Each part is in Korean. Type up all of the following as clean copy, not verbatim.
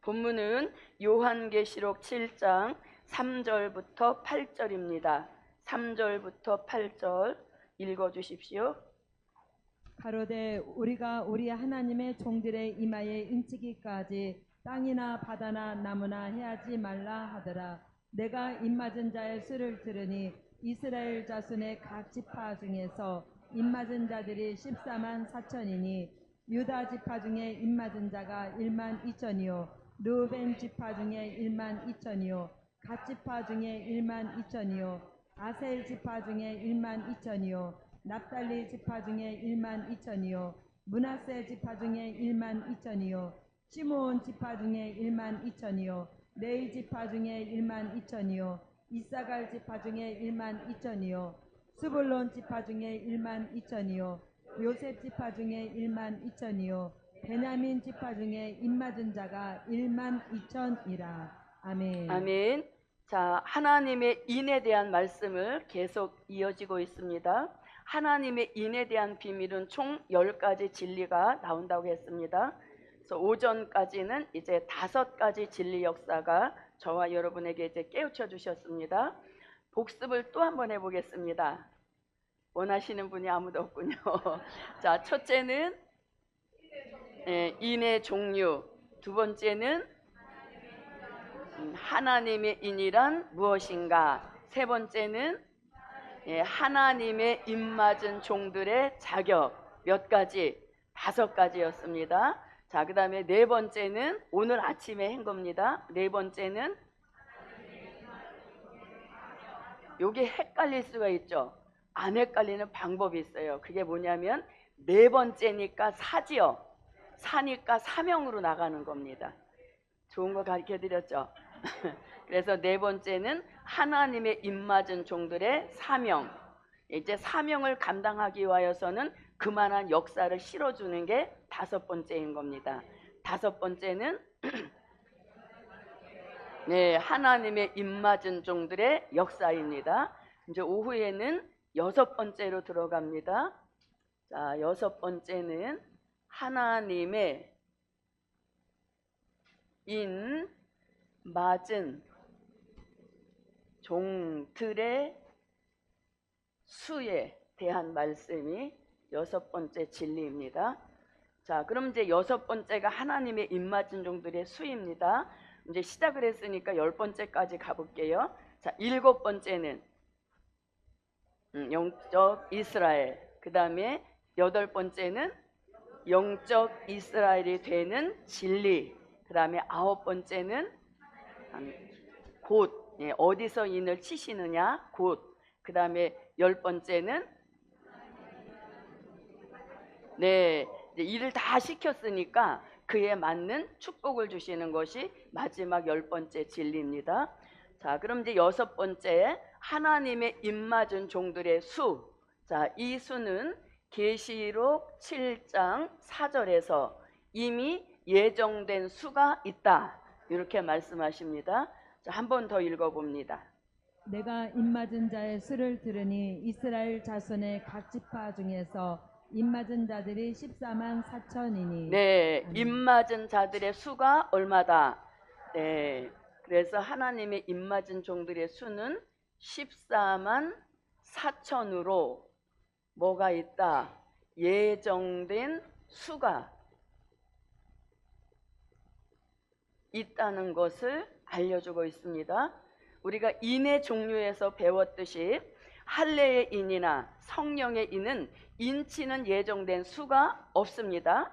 본문은 요한계시록 7장 3절부터 8절입니다. 3절부터 8절 읽어주십시오. 가로되 우리가 우리 하나님의 종들의 이마에 인치기까지 땅이나 바다나 나무나 해하지 말라 하더라. 내가 입맞은 자의 수를 들으니 이스라엘 자손의 각 지파 중에서 입맞은 자들이 14만 4천이니 유다 지파 중에 입맞은 자가 1만 2천이요 르우벤 지파 중에 1만 2천이요 갓 지파 중에 1만 2천이요 아셀 지파 중에 1만 2천이요 납달리 지파 중에 1만 2천이요 므낫세 지파 중에 1만 2천이요 시므온 지파 중에 1만 2천이요 레위 지파 중에 1만 2천이요 이사갈 지파 중에 1만 2천이요 스불론 지파 중에 1만 2천이요 요셉 지파 중에 1만 2천이요 베냐민 지파 중에 입맞은 자가 1만 2천이라. 아멘. 아멘. 자, 하나님의 인에 대한 말씀을 계속 이어지고 있습니다. 하나님의 인에 대한 비밀은 총 10가지 진리가 나온다고 했습니다. 그래서 오전까지는 이제 5가지 진리 역사가 저와 여러분에게 이제 깨우쳐 주셨습니다. 복습을 또 한번 해보겠습니다. 원하시는 분이 아무도 없군요. 자, 첫째는 인의 종류, 두 번째는 하나님의 인이란 무엇인가, 세 번째는 하나님의 입맞은 종들의 자격, 몇 가지? 5가지였습니다. 자, 그 다음에 네 번째는 오늘 아침에 한 겁니다. 네 번째는 요게 헷갈릴 수가 있죠. 안 헷갈리는 방법이 있어요. 그게 뭐냐면 네 번째니까 사지요. 사니까 사명으로 나가는 겁니다. 좋은 거 가르쳐 드렸죠. 그래서 네 번째는 하나님의 입맞은 종들의 사명. 이제 사명을 감당하기 위하여서는 그만한 역사를 실어주는 게 5번째인 겁니다. 5번째는 네, 하나님의 입맞은 종들의 역사입니다. 이제 오후에는 6번째로 들어갑니다. 자, 6번째는 하나님의 입맞은 종들의 수에 대한 말씀이 6번째 진리입니다. 자, 그럼 이제 6번째가 하나님의 입맞은 종들의 수입니다. 이제 시작을 했으니까 10번째까지 가볼게요. 자, 7번째는 영적 이스라엘, 그 다음에 8번째는 영적 이스라엘이 되는 진리, 그 다음에 9번째는 곧, 어디서 인을 치시느냐, 곧, 그 다음에 10번째는 네, 이제 일을 다 시켰으니까 그에 맞는 축복을 주시는 것이 마지막 10번째 진리입니다. 자, 그럼 이제 6번째 하나님의 입맞은 종들의 수. 자, 이 수는 계시록 7장 4절에서 이미 예정된 수가 있다, 이렇게 말씀하십니다. 자, 한 번 더 읽어봅니다. 내가 입맞은 자의 수를 들으니 이스라엘 자손의 각 지파 중에서 입맞은 자들이 14만 4천이니. 네, 입맞은 자들의 수가 얼마다? 네, 그래서 하나님의 입맞은 종들의 수는 14만 4천으로 뭐가 있다? 예정된 수가 있다는 것을 알려주고 있습니다. 우리가 인의 종류에서 배웠듯이 할례의 인이나 성령의 인은 인치는 예정된 수가 없습니다.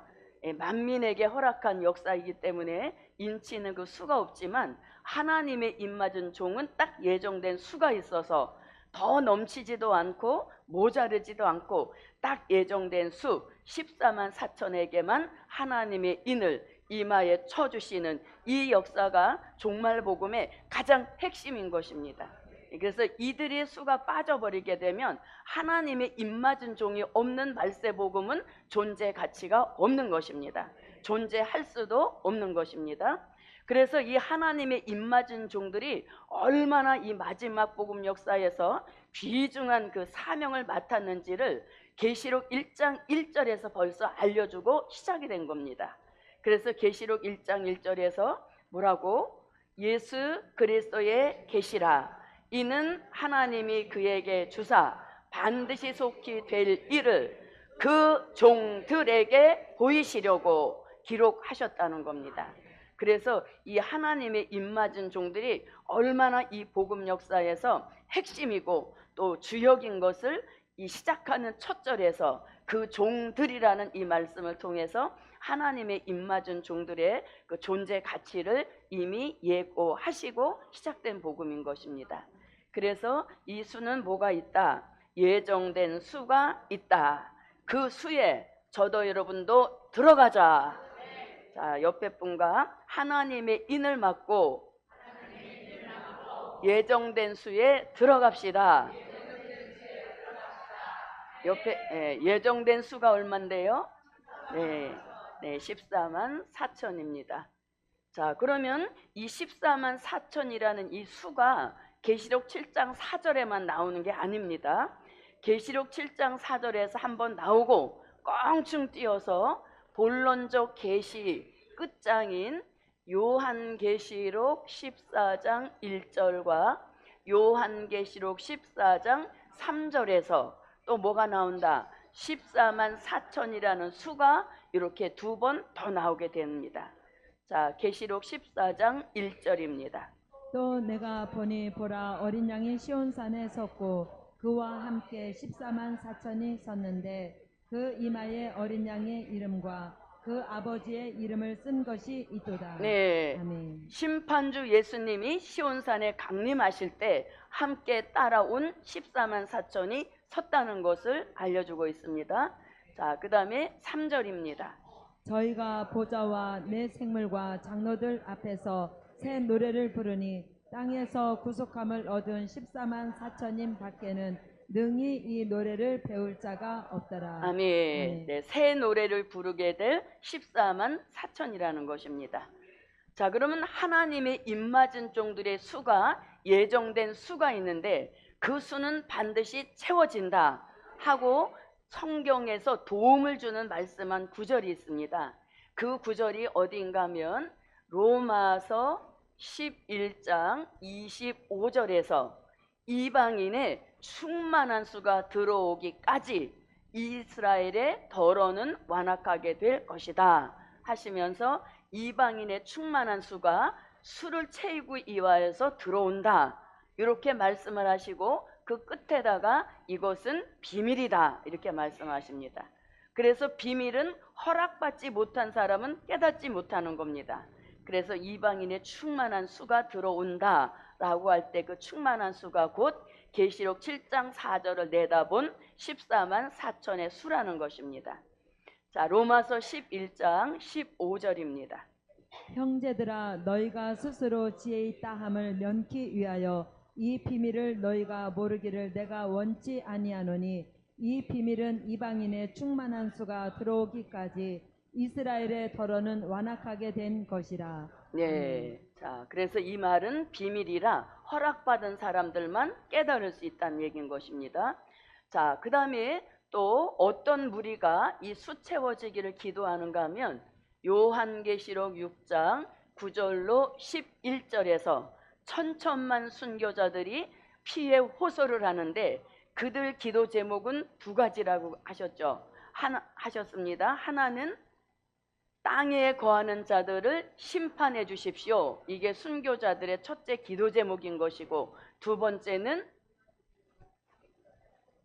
만민에게 허락한 역사이기 때문에 인치는 그 수가 없지만 하나님의 입맞은 종은 딱 예정된 수가 있어서 더 넘치지도 않고 모자르지도 않고 딱 예정된 수 14만 4천에게만 하나님의 인을 이마에 쳐주시는 이 역사가 종말복음의 가장 핵심인 것입니다. 그래서 이들의 수가 빠져버리게 되면 하나님의 입맞은 종이 없는 말세복음은 존재 가치가 없는 것입니다. 존재할 수도 없는 것입니다. 그래서 이 하나님의 입맞은 종들이 얼마나 이 마지막 복음 역사에서 귀중한 그 사명을 맡았는지를 계시록 1장 1절에서 벌써 알려주고 시작이 된 겁니다. 그래서 계시록 1장 1절에서 뭐라고? 예수 그리스도의 계시라. 이는 하나님이 그에게 주사 반드시 속히 될 일을 그 종들에게 보이시려고 기록하셨다는 겁니다. 그래서 이 하나님의 입맞은 종들이 얼마나 이 복음 역사에서 핵심이고 또 주역인 것을 이 시작하는 첫 절에서 그 종들이라는 이 말씀을 통해서 하나님의 입맞은 종들의 그 존재 가치를 이미 예고하시고 시작된 복음인 것입니다. 그래서 이 수는 뭐가 있다? 예정된 수가 있다. 그 수에 저도 여러분도 들어가자. 자, 옆에 분과 하나님의 인을 맡고 예정된 수에 들어갑시다. 옆에 예정된 수가 얼만데요? 네, 14만 4천입니다. 자, 그러면 이 14만 4천이라는 이 수가 계시록 7장 4절에만 나오는 게 아닙니다. 계시록 7장 4절에서 한번 나오고 껑충 뛰어서 본론적 계시 끝장인 요한계시록 14장 1절과 요한계시록 14장 3절에서 또 뭐가 나온다? 14만 4천이라는 수가 이렇게 두 번 더 나오게 됩니다. 자, 계시록 14장 1절입니다. 또 내가 보니 보라 어린 양이 시온산에 섰고 그와 함께 14만 4천이 섰는데 그 이마에 어린 양의 이름과 그 아버지의 이름을 쓴 것이 있도다. 네, 아멘. 심판주 예수님이 시온산에 강림하실 때 함께 따라온 14만 4천이 섰다는 것을 알려주고 있습니다. 자, 그 다음에 3절입니다. 저희가 보좌와 내 생물과 장로들 앞에서 새 노래를 부르니 땅에서 구속함을 얻은 14만 4천인 밖에는 능히 이 노래를 배울 자가 없더라. 아멘. 네, 새 노래를 부르게 될 14만 4천이라는 것입니다. 자, 그러면 하나님의 입맞은 종들의 수가 예정된 수가 있는데 그 수는 반드시 채워진다 하고 성경에서 도움을 주는 말씀한 구절이 있습니다. 그 구절이 어디인가 하면 로마서 11장 25절에서 이방인의 충만한 수가 들어오기까지 이스라엘의 덜어는 완악하게 될 것이다 하시면서 이방인의 충만한 수가 수를 채우고 이와에서 들어온다 이렇게 말씀을 하시고 그 끝에다가 이것은 비밀이다 이렇게 말씀하십니다. 그래서 비밀은 허락받지 못한 사람은 깨닫지 못하는 겁니다. 그래서 이방인의 충만한 수가 들어온다 라고 할 때 그 충만한 수가 곧 계시록 7장 4절을 내다본 14만 4천의 수라는 것입니다. 자, 로마서 11장 15절입니다. 형제들아 너희가 스스로 지혜 있다 함을 면키 위하여 이 비밀을 너희가 모르기를 내가 원치 아니하노니 이 비밀은 이방인의 충만한 수가 들어오기까지 이스라엘의 덜어는 완악하게 된 것이라. 네. 자, 그래서 이 말은 비밀이라 허락받은 사람들만 깨달을 수 있다는 얘기인 것입니다. 자, 그 다음에 또 어떤 무리가 이 수 채워지기를 기도하는가 하면 요한계시록 6장 9절로 11절에서 천천만 순교자들이 피에 호소를 하는데 그들 기도 제목은 두 가지라고 하셨습니다. 하나는 땅에 거하는 자들을 심판해 주십시오. 이게 순교자들의 첫째 기도 제목인 것이고 두 번째는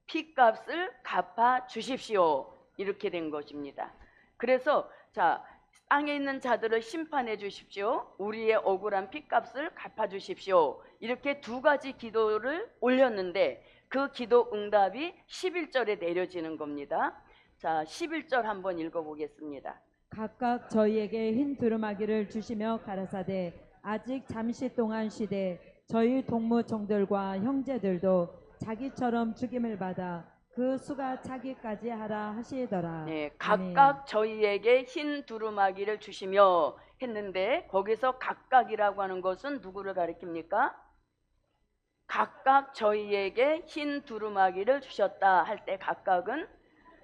피값을 갚아 주십시오. 이렇게 된 것입니다. 그래서 자, 땅에 있는 자들을 심판해 주십시오. 우리의 억울한 피값을 갚아 주십시오. 이렇게 두 가지 기도를 올렸는데 그 기도 응답이 11절에 내려지는 겁니다. 자, 11절 한번 읽어보겠습니다. 각각 저희에게 흰 두루마기를 주시며 가라사대 아직 잠시 동안 쉬되 저희 동무종들과 형제들도 자기처럼 죽임을 받아 그 수가 차기까지 하라 하시더라. 네, 각각 저희에게 흰 두루마기를 주시며 했는데 거기서 각각이라고 하는 것은 누구를 가리킵니까? 각각 저희에게 흰 두루마기를 주셨다 할 때 각각은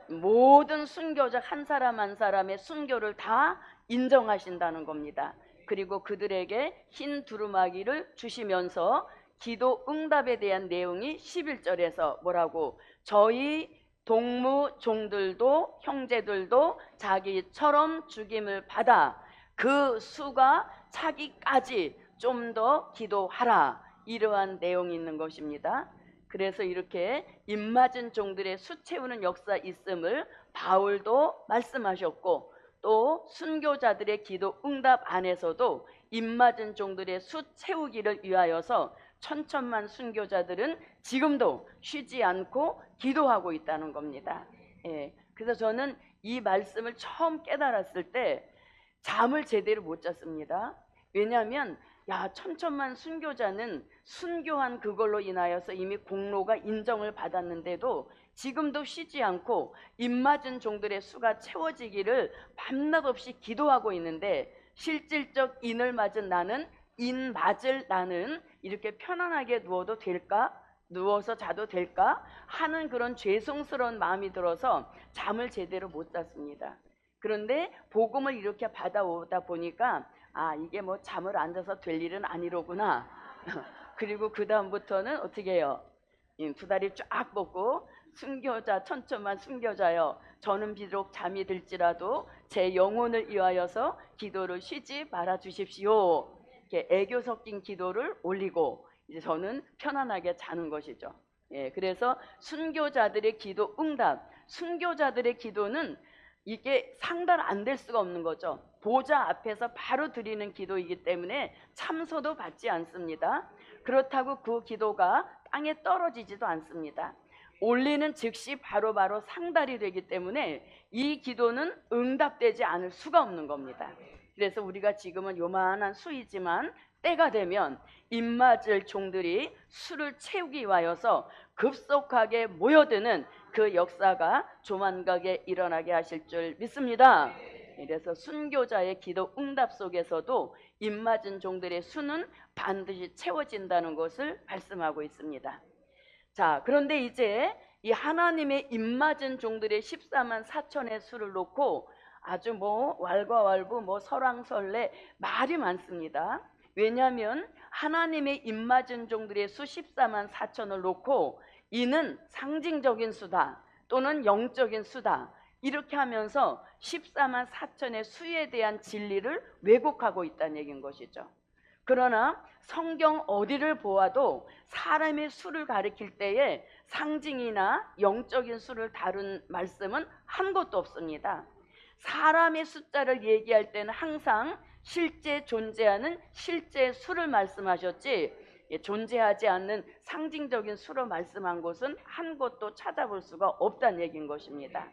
모든 순교자 한 사람 한 사람의 순교를 다 인정하신다는 겁니다. 그리고 그들에게 흰 두루마기를 주시면서 기도 응답에 대한 내용이 11절에서 뭐라고, 저희 동무 종들도 형제들도 자기처럼 죽임을 받아 그 수가 차기까지 좀 더 기도하라, 이러한 내용이 있는 것입니다. 그래서 이렇게 입맞은 종들의 수 채우는 역사 있음을 바울도 말씀하셨고, 또 순교자들의 기도 응답 안에서도 입맞은 종들의 수 채우기를 위하여서 천천만 순교자들은 지금도 쉬지 않고 기도하고 있다는 겁니다. 예, 그래서 저는 이 말씀을 처음 깨달았을 때 잠을 제대로 못 잤습니다. 왜냐하면 천천만 순교자는 순교한 그걸로 인하여서 이미 공로가 인정을 받았는데도 지금도 쉬지 않고 입맞은 종들의 수가 채워지기를 밤낮 없이 기도하고 있는데, 실질적 인을 맞은 나는, 인 맞을 나는 이렇게 편안하게 누워도 될까? 누워서 자도 될까? 하는 그런 죄송스러운 마음이 들어서 잠을 제대로 못 잤습니다. 그런데 복음을 이렇게 받아오다 보니까 이게 뭐 잠을 안 자서 될 일은 아니로구나. 그리고 그 다음부터는 어떻게 해요? 두 다리 쫙 뻗고, 순교자 천천만 순교자여, 저는 비록 잠이 들지라도 제 영혼을 위하여서 기도를 쉬지 말아 주십시오. 이렇게 애교 섞인 기도를 올리고 이제 저는 편안하게 자는 것이죠. 예, 그래서 순교자들의 기도 응답, 순교자들의 기도는 이게 상달 안 될 수가 없는 거죠. 보좌 앞에서 바로 드리는 기도이기 때문에 참소도 받지 않습니다. 그렇다고 그 기도가 땅에 떨어지지도 않습니다. 올리는 즉시 바로바로 상달이 되기 때문에 이 기도는 응답되지 않을 수가 없는 겁니다. 그래서 우리가 지금은 요만한 수이지만 때가 되면 입맞을 종들이 수를 채우기 위하여서 급속하게 모여드는 그 역사가 조만간에 일어나게 하실 줄 믿습니다. 그래서 순교자의 기도 응답 속에서도 입맞은 종들의 수는 반드시 채워진다는 것을 말씀하고 있습니다. 자, 그런데 이제 이 하나님의 입맞은 종들의 14만 4천의 수를 놓고 아주 뭐 왈가왈부 설왕설래 말이 많습니다. 왜냐하면 하나님의 입맞은 종들의 수 14만 4천을 놓고 이는 상징적인 수다 또는 영적인 수다, 이렇게 하면서 14만 4천의 수에 대한 진리를 왜곡하고 있다는 얘기인 것이죠. 그러나 성경 어디를 보아도 사람의 수를 가리킬 때에 상징이나 영적인 수를 다룬 말씀은 한 곳도 없습니다. 사람의 숫자를 얘기할 때는 항상 실제 존재하는 실제 수를 말씀하셨지, 존재하지 않는 상징적인 수로 말씀한 곳은 한 곳도 찾아볼 수가 없다는 얘기인 것입니다.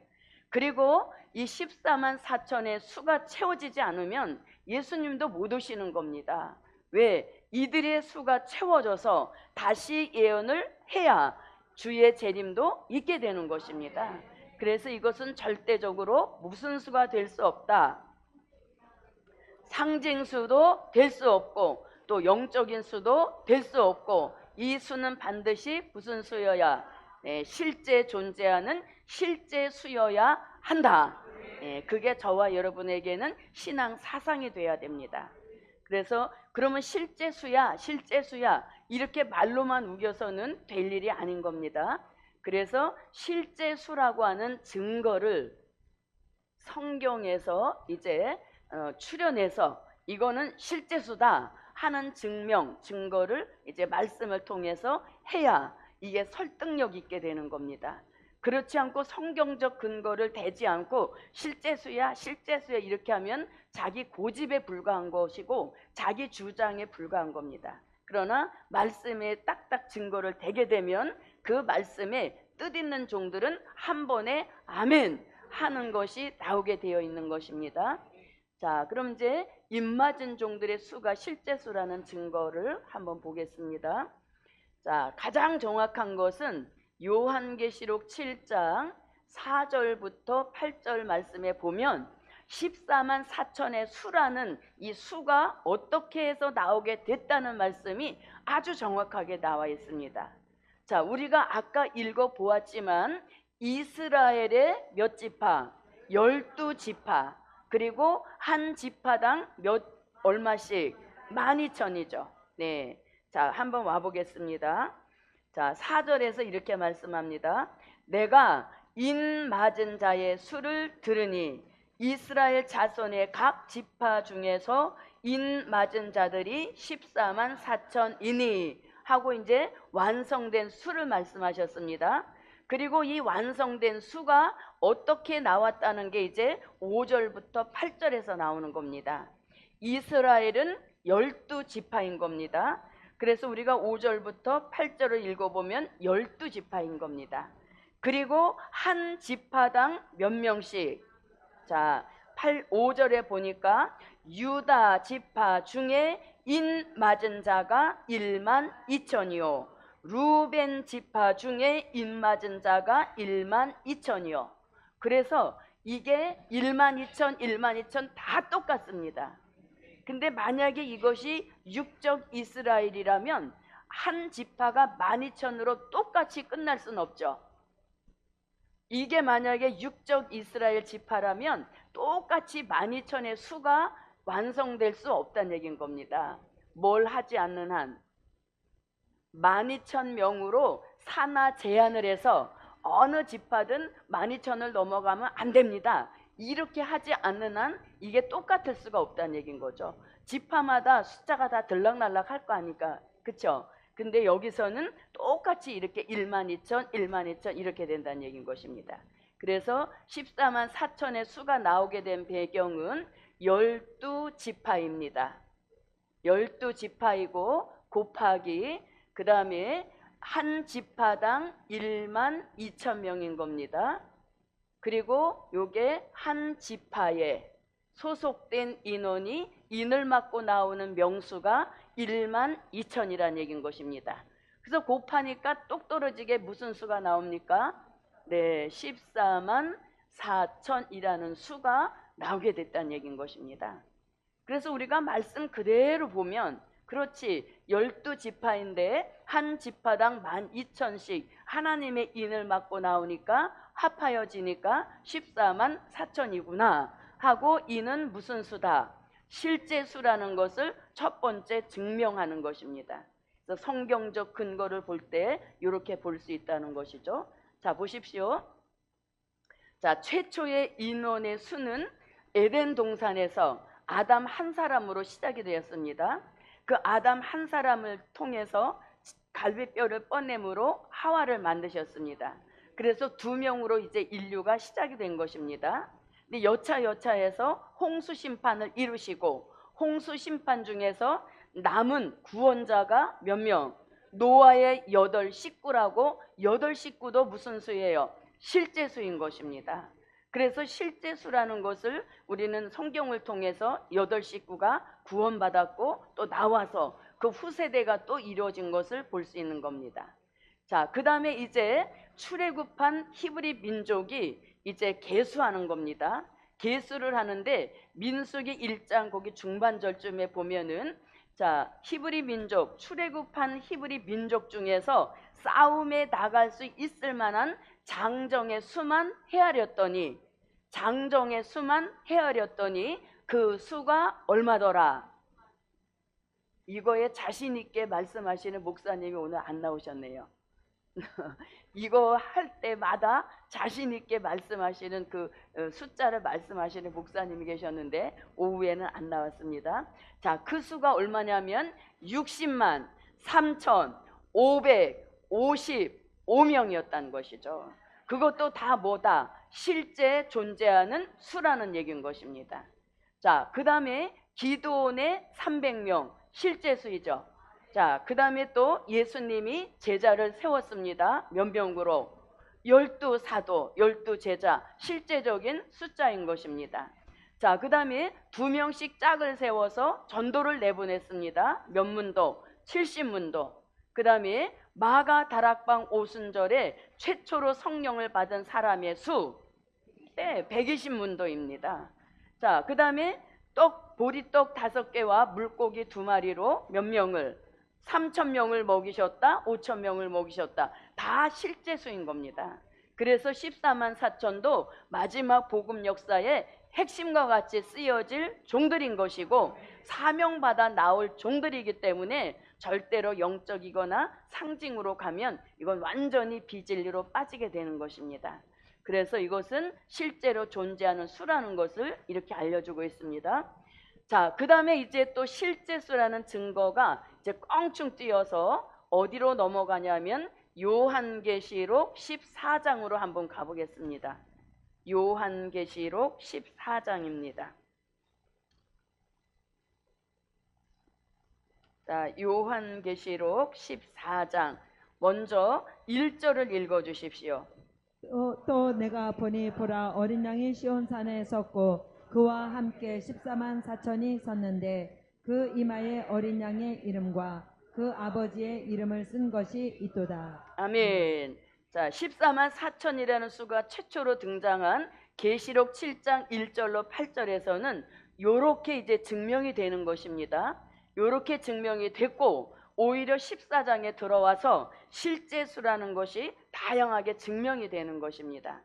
그리고 이 14만 4천의 수가 채워지지 않으면 예수님도 못 오시는 겁니다. 왜? 이들의 수가 채워져서 다시 예언을 해야 주의 재림도 있게 되는 것입니다. 그래서 이것은 절대적으로 무슨 수가 될 수 없다. 상징수도 될 수 없고 또 영적인 수도 될 수 없고, 이 수는 반드시 무슨 수여야? 실제 존재하는 실제 수여야 한다. 그게 저와 여러분에게는 신앙 사상이 돼야 됩니다. 그래서 그러면 실제 수야 이렇게 말로만 우겨서는 될 일이 아닌 겁니다. 그래서 실제 수라고 하는 증거를 성경에서 이제 출연해서 이거는 실제 수다 하는 증거를 이제 말씀을 통해서 해야 이게 설득력 있게 되는 겁니다. 그렇지 않고 성경적 근거를 대지 않고 실제 수야 이렇게 하면 자기 고집에 불과한 것이고 자기 주장에 불과한 겁니다. 그러나 말씀에 딱딱 증거를 대게 되면 그 말씀에 뜻있는 종들은 한 번에 아멘 하는 것이 나오게 되어 있는 것입니다. 자, 그럼 이제 입맞은 종들의 수가 실제 수라는 증거를 한번 보겠습니다. 자, 가장 정확한 것은 요한계시록 7장 4절부터 8절 말씀에 보면 14만 4천의 수라는 이 수가 어떻게 해서 나오게 됐다는 말씀이 아주 정확하게 나와 있습니다. 자, 우리가 아까 읽어보았지만 이스라엘의 몇 지파? 12지파, 그리고 한 지파당 몇 얼마씩? 12,000이죠. 네. 자, 한번 와 보겠습니다. 자, 4절에서 이렇게 말씀합니다. 내가 인 맞은 자의 수를 들으니 이스라엘 자손의 각 지파 중에서 인 맞은 자들이 14만 4천이니 하고 이제 완성된 수를 말씀하셨습니다. 그리고 이 완성된 수가 어떻게 나왔다는 게 이제 5절부터 8절에서 나오는 겁니다. 이스라엘은 12지파인 겁니다. 그래서 우리가 5절부터 8절을 읽어보면 12지파인 겁니다. 그리고 한 지파당 몇 명씩? 자, 5절에 보니까 유다 지파 중에 인 맞은 자가 1만 2천이요. 루벤 지파 중에 인 맞은 자가 1만 2천이요. 그래서 이게 1만 2천, 1만 2천 다 똑같습니다. 근데 만약에 이것이 육적 이스라엘이라면 한 지파가 12,000으로 똑같이 끝날 수는 없죠. 이게 만약에 육적 이스라엘 지파라면 똑같이 12,000의 수가 완성될 수 없다는 얘기인 겁니다. 뭘 하지 않는 한 12,000명으로 산하 제한을 해서 어느 지파든 12,000을 넘어가면 안 됩니다. 이렇게 하지 않는 한 이게 똑같을 수가 없다는 얘기인 거죠. 지파마다 숫자가 다 들락날락 할 거 아니까, 그쵸? 근데 여기서는 똑같이 이렇게 1만 2천, 1만 2천 이렇게 된다는 얘기인 것입니다. 그래서 14만 4천의 수가 나오게 된 배경은 12지파입니다. 12지파이고 곱하기 그 다음에 한 지파당 1만 2천 명인 겁니다. 그리고 요게 한 지파에 소속된 인원이 인을 맞고 나오는 명수가 1만 2천이라는 얘기인 것입니다. 그래서 곱하니까 똑 떨어지게 무슨 수가 나옵니까? 네, 14만 4천이라는 수가 나오게 됐다는 얘기인 것입니다. 그래서 우리가 말씀 그대로 보면 그렇지 12지파인데 한 지파당 12,000씩 하나님의 인을 맞고 나오니까 합하여지니까 14만 4천이구나 하고 이는 무슨 수다? 실제 수라는 것을 첫 번째 증명하는 것입니다. 그래서 성경적 근거를 볼 때 이렇게 볼 수 있다는 것이죠. 자, 보십시오. 자, 최초의 인원의 수는 에덴 동산에서 아담 한 사람으로 시작이 되었습니다. 그 아담 한 사람을 통해서 갈비뼈를 뻗냄으로 하와를 만드셨습니다. 그래서 2명으로 이제 인류가 시작이 된 것입니다. 근데 여차여차해서 홍수 심판을 이루시고 홍수 심판 중에서 남은 구원자가 몇 명? 노아의 8식구라고 8식구도 무슨 수예요? 실제 수인 것입니다. 그래서 실제 수라는 것을 우리는 성경을 통해서 8식구가 구원받았고 또 나와서 그 후세대가 또 이루어진 것을 볼 수 있는 겁니다. 자, 그 다음에 이제 출애굽한 히브리 민족이 이제 계수하는 겁니다. 계수를 하는데 민수기 1장 거기 중반절쯤에 보면은 자, 히브리 민족, 출애굽한 히브리 민족 중에서 싸움에 나갈 수 있을 만한 장정의 수만 헤아렸더니 그 수가 얼마더라? 이거에 자신 있게 말씀하시는 목사님이 오늘 안 나오셨네요. 이거 할 때마다 자신 있게 말씀하시는 그 숫자를 말씀하시는 목사님이 계셨는데 오후에는 안 나왔습니다. 자, 그 수가 얼마냐면 60만 3,555명이었다는 것이죠. 그것도 다 뭐다? 실제 존재하는 수라는 얘기인 것입니다. 자, 그 다음에 기드온의 300명 실제 수이죠. 자, 그 다음에 또 예수님이 제자를 세웠습니다. 몇 명으로? 12사도, 12제자, 실제적인 숫자인 것입니다. 자, 그 다음에 2명씩 짝을 세워서 전도를 내보냈습니다. 몇 문도? 70문도. 그 다음에 마가 다락방 오순절에 최초로 성령을 받은 사람의 수, 네, 120문도입니다. 자, 그 다음에 보리떡 5개와 물고기 2마리로 몇 명을? 3,000명을 먹이셨다, 5,000명을 먹이셨다. 다 실제 수인 겁니다. 그래서 14만 4천도 마지막 복음 역사에 핵심과 같이 쓰여질 종들인 것이고 사명받아 나올 종들이기 때문에 절대로 영적이거나 상징으로 가면 이건 완전히 비진리로 빠지게 되는 것입니다. 그래서 이것은 실제로 존재하는 수라는 것을 이렇게 알려주고 있습니다. 자, 그 다음에 이제 또 실제 수라는 증거가 이제 껑충 뛰어서 어디로 넘어가냐면 요한계시록 14장으로 한번 가보겠습니다. 요한계시록 14장입니다. 자, 요한계시록 14장 먼저 1절을 읽어 주십시오. 또 내가 보니 보라 어린 양이 시온산에 섰고 그와 함께 14만 4천이 섰는데 그 이마에 어린 양의 이름과 그 아버지의 이름을 쓴 것이 있도다. 아멘. 자, 14만 4천이라는 수가 최초로 등장한 계시록 7장 1절로 8절에서는 요렇게 이제 증명이 되는 것입니다. 요렇게 증명이 됐고 오히려 14장에 들어와서 실제 수라는 것이 다양하게 증명이 되는 것입니다.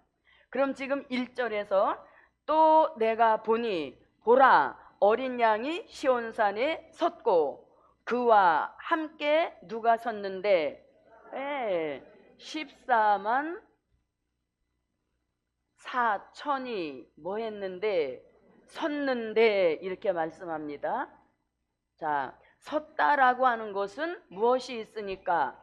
그럼 지금 1절에서 또 내가 보니 보라 어린 양이 시온산에 섰고 그와 함께 누가 섰는데 14만 4천이 뭐 했는데 섰는데 이렇게 말씀합니다. 자, 섰다라고 하는 것은 무엇이 있으니까?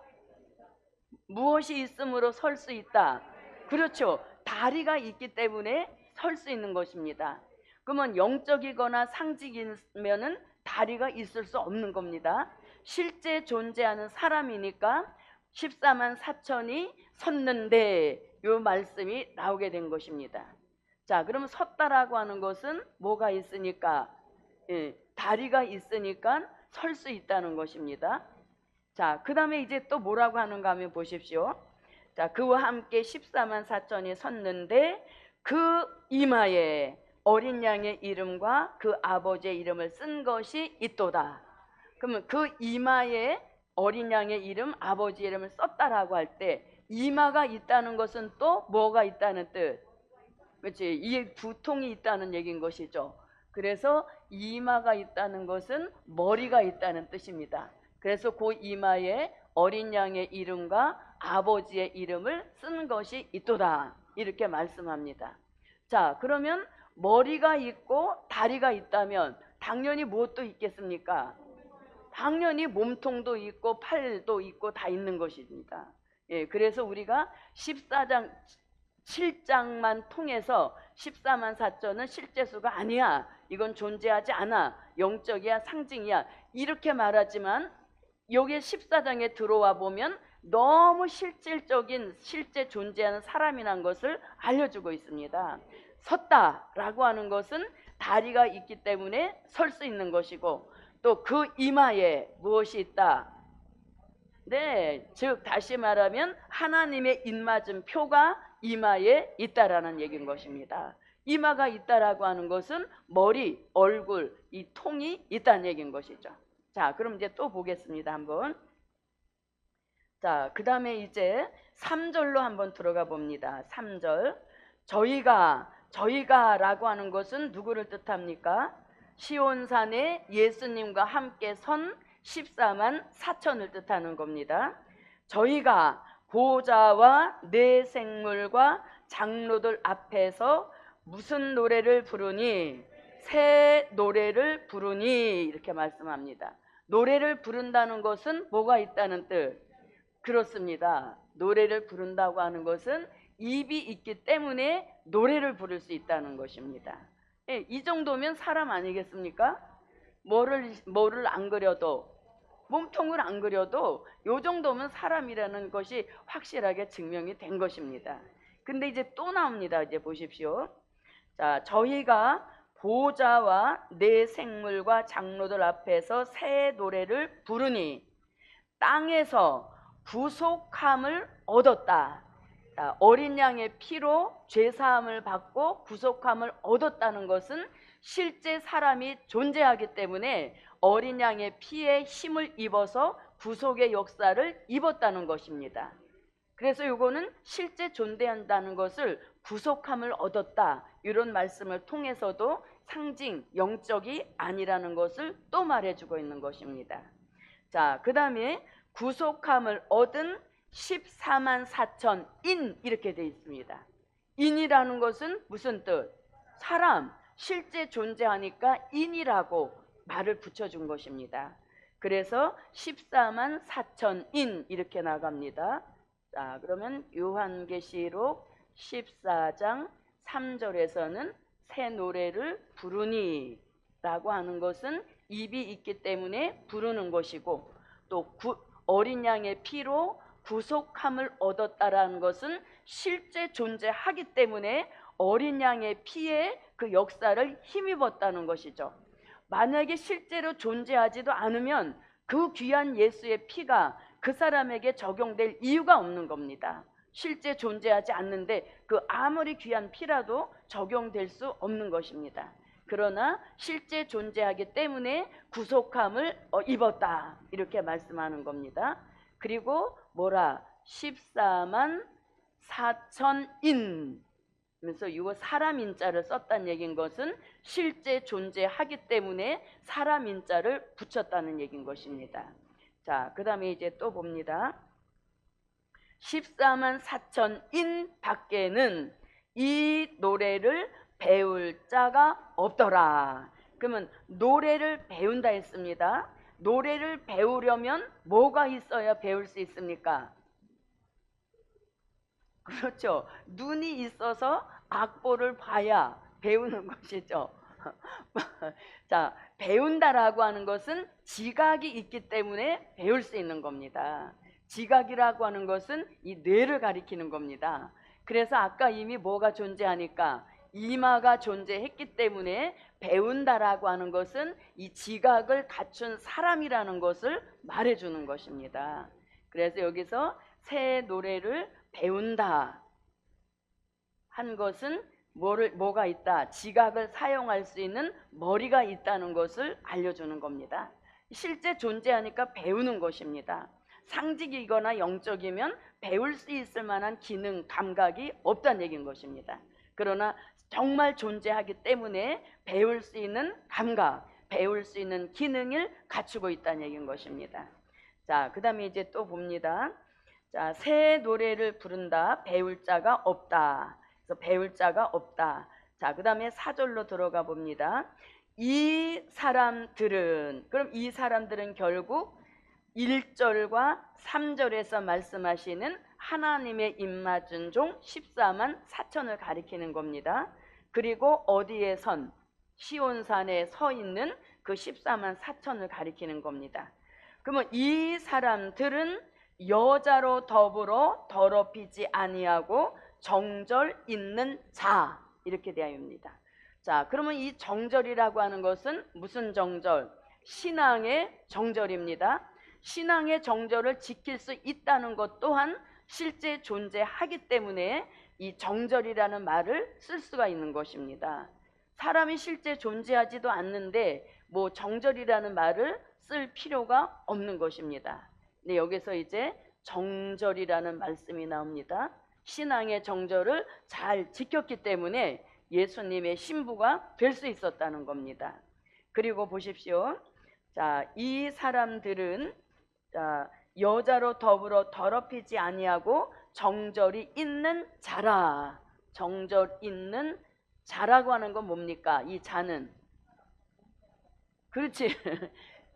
무엇이 있으므로 설 수 있다. 그렇죠. 다리가 있기 때문에 설 수 있는 것입니다. 그러면 영적이거나 상징이면은 다리가 있을 수 없는 겁니다. 실제 존재하는 사람이니까 14만 4천이 섰는데 이 말씀이 나오게 된 것입니다. 자, 그러면 섰다라고 하는 것은 뭐가 있으니까? 다리가 있으니까 설 수 있다는 것입니다. 자, 그 다음에 이제 또 뭐라고 하는가 하면 보십시오. 자, 그와 함께 14만 4천이 섰는데 그 이마에 어린 양의 이름과 그 아버지의 이름을 쓴 것이 있도다. 그러면 그 이마에 어린 양의 이름, 아버지의 이름을 썼다라고 할 때 이마가 있다는 것은 또 뭐가 있다는 뜻? 그렇지? 이 두통이 있다는 얘기인 것이죠. 그래서 이마가 있다는 것은 머리가 있다는 뜻입니다. 그래서 그 이마에 어린 양의 이름과 아버지의 이름을 쓴 것이 있도다. 이렇게 말씀합니다. 자, 그러면 머리가 있고 다리가 있다면 당연히 무엇도 있겠습니까? 당연히 몸통도 있고 팔도 있고 다 있는 것입니다. 그래서 우리가 14장 7장만 통해서 14만 4천은 실제 수가 아니야. 이건 존재하지 않아. 영적이야, 상징이야. 이렇게 말하지만 여기 14장에 들어와 보면 너무 실질적인 실제 존재하는 사람이란 것을 알려주고 있습니다. 섰다라고 하는 것은 다리가 있기 때문에 설 수 있는 것이고 또 그 이마에 무엇이 있다? 네, 즉 다시 말하면 하나님의 입맞은 표가 이마에 있다라는 얘기인 것입니다. 이마가 있다라고 하는 것은 머리, 얼굴, 이 통이 있다는 얘기인 것이죠. 자, 그럼 이제 또 보겠습니다. 한번. 자, 그 다음에 이제 3절로 한번 들어가 봅니다. 3절. 저희가 라고 하는 것은 누구를 뜻합니까? 시온산에 예수님과 함께 선 14만 4천을 뜻하는 겁니다. 저희가 보좌와 내 생물과 장로들 앞에서 무슨 노래를 부르니? 새 노래를 부르니 이렇게 말씀합니다. 노래를 부른다는 것은 뭐가 있다는 뜻? 그렇습니다. 노래를 부른다고 하는 것은 입이 있기 때문에 노래를 부를 수 있다는 것입니다. 이 정도면 사람 아니겠습니까? 뭐를 안 그려도 몸통을 안 그려도 이 정도면 사람이라는 것이 확실하게 증명이 된 것입니다. 근데 이제 또 나옵니다. 이제 보십시오. 자, 저희가 보좌와 내 생물과 장로들 앞에서 새 노래를 부르니 땅에서 구속함을 얻었다. 자, 어린 양의 피로 죄사함을 받고 구속함을 얻었다는 것은 실제 사람이 존재하기 때문에 어린 양의 피에 힘을 입어서 구속의 역사를 입었다는 것입니다. 그래서 이거는 실제 존재한다는 것을 구속함을 얻었다. 이런 말씀을 통해서도 상징, 영적이 아니라는 것을 또 말해주고 있는 것입니다. 자, 그 다음에 구속함을 얻은 14만 4천 인 이렇게 되어 있습니다. 인이라는 것은 무슨 뜻? 사람, 실제 존재하니까 인이라고 말을 붙여준 것입니다. 그래서 14만 4천 인 이렇게 나갑니다. 자, 그러면 요한계시록 14장 3절에서는 새 노래를 부르니 라고 하는 것은 입이 있기 때문에 부르는 것이고, 또 어린 양의 피로 구속함을 얻었다라는 것은 실제 존재하기 때문에 어린 양의 피에 그 역사를 힘입었다는 것이죠. 만약에 실제로 존재하지도 않으면 그 귀한 예수의 피가 그 사람에게 적용될 이유가 없는 겁니다. 실제 존재하지 않는데 그 아무리 귀한 피라도 적용될 수 없는 것입니다. 그러나 실제 존재하기 때문에 구속함을 입었다 이렇게 말씀하는 겁니다. 그리고 뭐라? 14만 4천인 그래서 이거 사람 인자를 썼다는 얘기인 것은 실제 존재하기 때문에 사람 인자를 붙였다는 얘기인 것입니다. 자, 그 다음에 이제 또 봅니다. 14만 4천인 밖에는 이 노래를 배울 자가 없더라. 그러면 노래를 배운다 했습니다. 노래를 배우려면 뭐가 있어야 배울 수 있습니까? 그렇죠. 눈이 있어서 악보를 봐야 배우는 것이죠. 자, 배운다라고 하는 것은 지각이 있기 때문에 배울 수 있는 겁니다. 지각이라고 하는 것은 이 뇌를 가리키는 겁니다. 그래서 아까 이미 뭐가 존재하니까 이마가 존재했기 때문에 배운다라고 하는 것은 이 지각을 갖춘 사람이라는 것을 말해주는 것입니다. 그래서 여기서 새 노래를 배운다 한 것은 뭐가 있다? 지각을 사용할 수 있는 머리가 있다는 것을 알려주는 겁니다. 실제 존재하니까 배우는 것입니다. 상징이거나 영적이면 배울 수 있을 만한 기능, 감각이 없다는 얘기인 것입니다. 그러나 정말 존재하기 때문에 배울 수 있는 감각, 배울 수 있는 기능을 갖추고 있다는 얘기인 것입니다. 자, 그 다음에 이제 또 봅니다. 자, 새 노래를 부른다. 배울 자가 없다. 그래서 배울 자가 없다. 자, 그 다음에 4절로 들어가 봅니다. 이 사람들은, 그럼 이 사람들은 결국 1절과 3절에서 말씀하시는 하나님의 입맞은 종 14만 4천을 가리키는 겁니다. 그리고 어디에 선? 시온산에 서 있는 그 14만 4천을 가리키는 겁니다. 그러면 이 사람들은 여자로 더불어 더럽히지 아니하고 정절 있는 자 이렇게 되어 있습니다. 자, 그러면 이 정절이라고 하는 것은 무슨 정절? 신앙의 정절입니다. 신앙의 정절을 지킬 수 있다는 것 또한 실제 존재하기 때문에 이 정절이라는 말을 쓸 수가 있는 것입니다. 사람이 실제 존재하지도 않는데 뭐 정절이라는 말을 쓸 필요가 없는 것입니다. 근데 여기서 이제 정절이라는 말씀이 나옵니다. 신앙의 정절을 잘 지켰기 때문에 예수님의 신부가 될 수 있었다는 겁니다. 그리고 보십시오. 자, 이 사람들은 자, 여자로 더불어 더럽히지 아니하고 정절이 있는 자라. 정절 있는 자라고 하는 건 뭡니까? 이 자는 그렇지.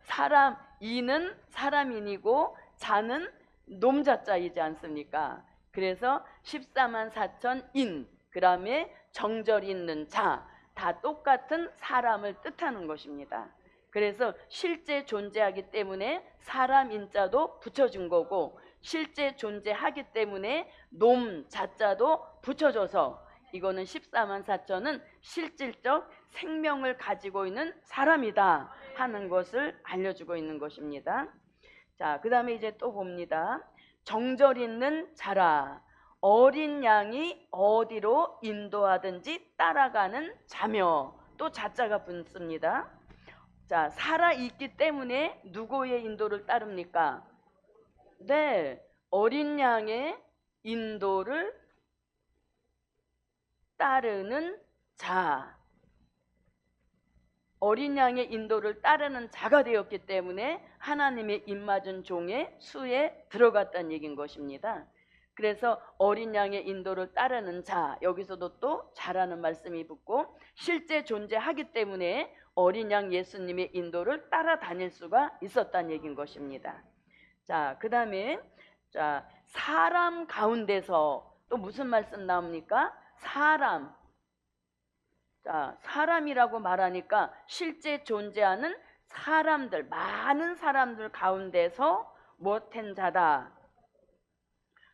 사람 이는 사람인이고 자는 놈자자이지 않습니까? 그래서 14만 4천 인, 그 다음에 정절 있는 자, 다 똑같은 사람을 뜻하는 것입니다. 그래서 실제 존재하기 때문에 사람 인자도 붙여준 거고 실제 존재하기 때문에 놈 자자도 붙여줘서 이거는 14만 4천은 실질적 생명을 가지고 있는 사람이다 하는 것을 알려주고 있는 것입니다. 자, 그 다음에 이제 또 봅니다. 정절 있는 자라. 어린 양이 어디로 인도하든지 따라가는 자며 또 자자가 붙습니다. 자, 살아있기 때문에 누구의 인도를 따릅니까? 네, 어린 양의 인도를 따르는 자, 어린 양의 인도를 따르는 자가 되었기 때문에 하나님의 입맞은 종의 수에 들어갔다는 얘기인 것입니다. 그래서 어린 양의 인도를 따르는 자, 여기서도 또 자라는 말씀이 붙고 실제 존재하기 때문에 어린 양 예수님의 인도를 따라다닐 수가 있었다는 얘기인 것입니다. 자, 그 다음에 자, 사람 가운데서 또 무슨 말씀 나옵니까? 사람. 자, 사람이라고 말하니까 실제 존재하는 사람들, 많은 사람들 가운데서 못한 자다.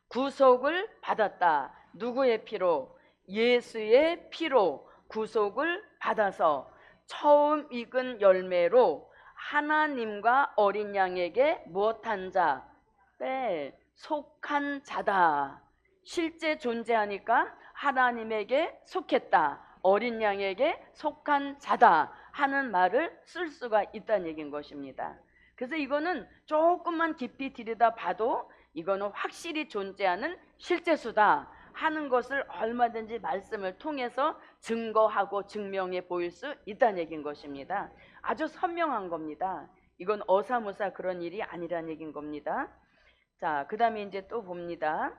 구속을 받았다. 누구의 피로? 예수의 피로 구속을 받아서 처음 익은 열매로 하나님과 어린 양에게 무엇한 자? 네, 속한 자다. 실제 존재하니까 하나님에게 속했다. 어린 양에게 속한 자다 하는 말을 쓸 수가 있다는 얘기인 것입니다. 그래서 이거는 조금만 깊이 들여다봐도 이거는 확실히 존재하는 실제수다 하는 것을 얼마든지 말씀을 통해서 증거하고 증명해 보일 수 있다는 얘기인 것입니다. 아주 선명한 겁니다. 이건 어사무사 그런 일이 아니라는 얘기인 겁니다. 자, 그 다음에 이제 또 봅니다.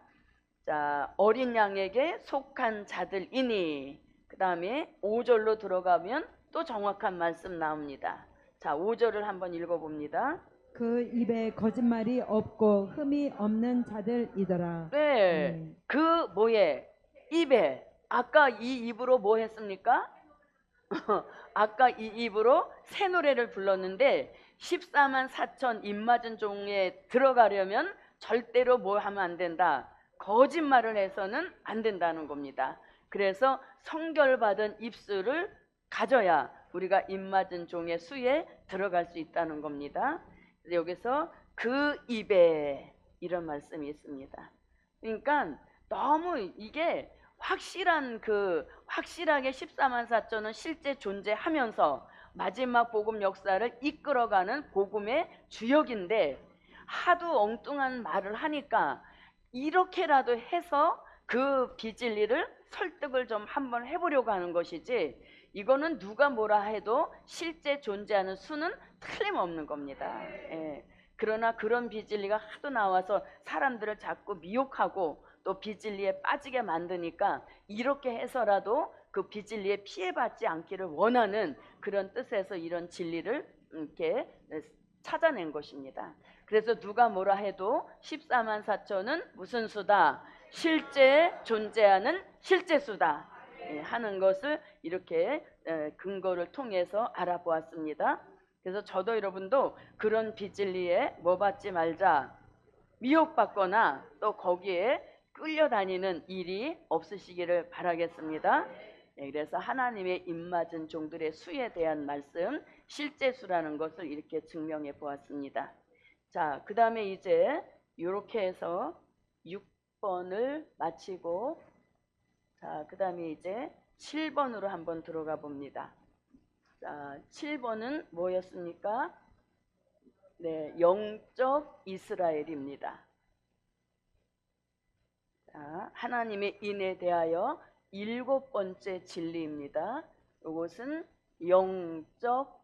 자, 어린 양에게 속한 자들이니, 그 다음에 5절로 들어가면 또 정확한 말씀 나옵니다. 자, 5절을 한번 읽어봅니다. 그 입에 거짓말이 없고 흠이 없는 자들이더라. 네, 그 뭐에? 입에. 아까 이 입으로 뭐 했습니까? 아까 이 입으로 새 노래를 불렀는데 14만 4천 입맞은 종에 들어가려면 절대로 뭐 하면 안 된다. 거짓말을 해서는 안 된다는 겁니다. 그래서 성결받은 입술을 가져야 우리가 입맞은 종의 수에 들어갈 수 있다는 겁니다. 여기서 그 입에 이런 말씀이 있습니다. 그러니까 너무 이게 확실하게 14만 4천은 실제 존재하면서 마지막 복음 역사를 이끌어가는 복음의 주역인데 하도 엉뚱한 말을 하니까 이렇게라도 해서 그 비진리를 설득을 좀 한번 해보려고 하는 것이지, 이거는 누가 뭐라 해도 실제 존재하는 수는 틀림없는 겁니다. 예. 그러나 그런 비진리가 하도 나와서 사람들을 자꾸 미혹하고 또 비진리에 빠지게 만드니까 이렇게 해서라도 그 비진리에 피해받지 않기를 원하는 그런 뜻에서 이런 진리를 이렇게 찾아낸 것입니다. 그래서 누가 뭐라 해도 14만 4천은 무슨 수다? 실제 존재하는 실제수다 하는 것을 이렇게 근거를 통해서 알아보았습니다. 그래서 저도 여러분도 그런 비진리에 뭐 받지 말자, 미혹받거나 또 거기에 끌려다니는 일이 없으시기를 바라겠습니다. 그래서 하나님의 입맞은 종들의 수에 대한 말씀, 실제수라는 것을 이렇게 증명해 보았습니다. 자, 그 다음에 이제 이렇게 해서 6번을 마치고, 자, 그 다음에 이제 7번으로 한번 들어가 봅니다. 자, 7번은 뭐였습니까? 네, 영적 이스라엘입니다. 자, 하나님의 인에 대하여 7번째 진리입니다. 이것은 영적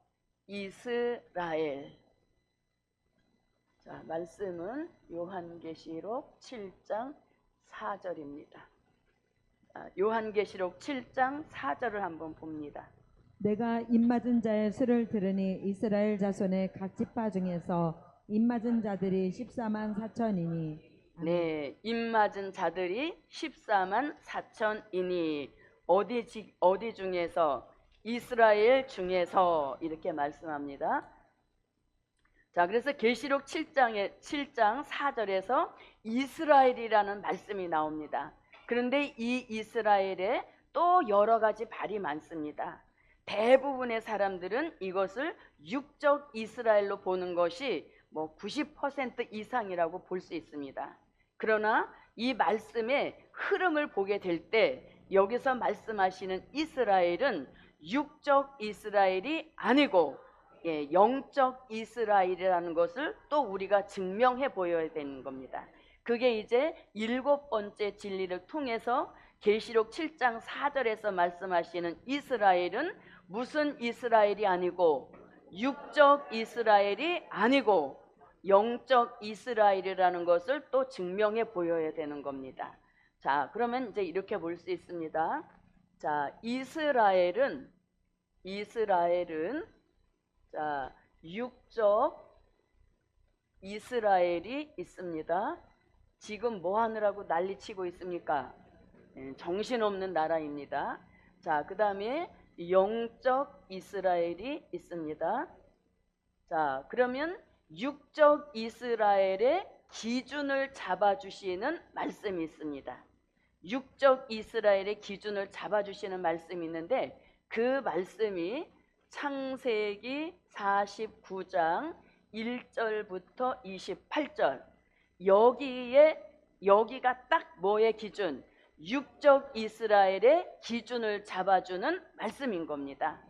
이스라엘. 자, 말씀은 요한계시록 7장 4절입니다. 요한계시록 7장 4절을 한번 봅니다. 내가 입맞은 자의 수를 들으니 이스라엘 자손의 각 지파 중에서 입맞은 자들이 14만 4천이니. 네, 입맞은 자들이 14만 4천이니 어디 중에서? 이스라엘 중에서 이렇게 말씀합니다. 자, 그래서 계시록 7장 4절에서 이스라엘이라는 말씀이 나옵니다. 그런데 이 이스라엘에 또 여러 가지 발이 많습니다. 대부분의 사람들은 이것을 육적 이스라엘로 보는 것이 뭐 90% 이상이라고 볼 수 있습니다. 그러나 이 말씀의 흐름을 보게 될 때 여기서 말씀하시는 이스라엘은 육적 이스라엘이 아니고 영적 이스라엘이라는 것을 또 우리가 증명해 보여야 되는 겁니다. 그게 이제 7번째 진리를 통해서 계시록 7장 4절에서 말씀하시는 이스라엘은 무슨 이스라엘이 아니고 육적 이스라엘이 아니고 영적 이스라엘이라는 것을 또 증명해 보여야 되는 겁니다. 자, 그러면 이제 이렇게 볼 수 있습니다. 자, 이스라엘은 자, 육적 이스라엘이 있습니다. 지금 뭐 하느라고 난리치고 있습니까? 정신없는 나라입니다. 자, 그 다음에 영적 이스라엘이 있습니다. 자, 그러면 육적 이스라엘의 기준을 잡아주시는 말씀이 있습니다. 육적 이스라엘의 기준을 잡아주시는 말씀이 있는데 그 말씀이 창세기 49장 1절부터 28절 여기가 딱 뭐의 기준? 육적 이스라엘의 기준을 잡아주는 말씀인 겁니다.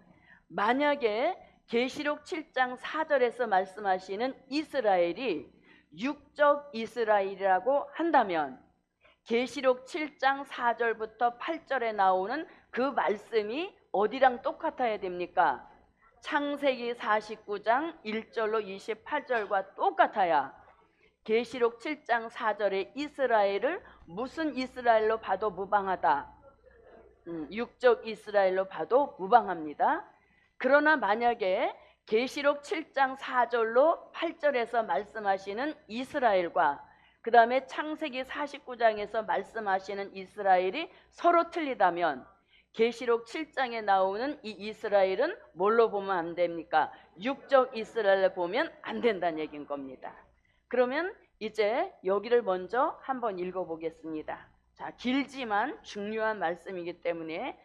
만약에 계시록 7장 4절에서 말씀하시는 이스라엘이 육적 이스라엘이라고 한다면 계시록 7장 4절부터 8절에 나오는 그 말씀이 어디랑 똑같아야 됩니까? 창세기 49장 1절로 28절과 똑같아야 계시록 7장 4절의 이스라엘을 무슨 이스라엘로 봐도 무방하다. 육적 이스라엘로 봐도 무방합니다. 그러나 만약에 계시록 7장 4절로 8절에서 말씀하시는 이스라엘과 그 다음에 창세기 49장에서 말씀하시는 이스라엘이 서로 틀리다면 계시록 7장에 나오는 이 이스라엘은 뭘로 보면 안 됩니까? 육적 이스라엘로 보면 안 된다는 얘기인 겁니다. 그러면 이제 여기를 먼저 한번 읽어보겠습니다. 자, 길지만 중요한 말씀이기 때문에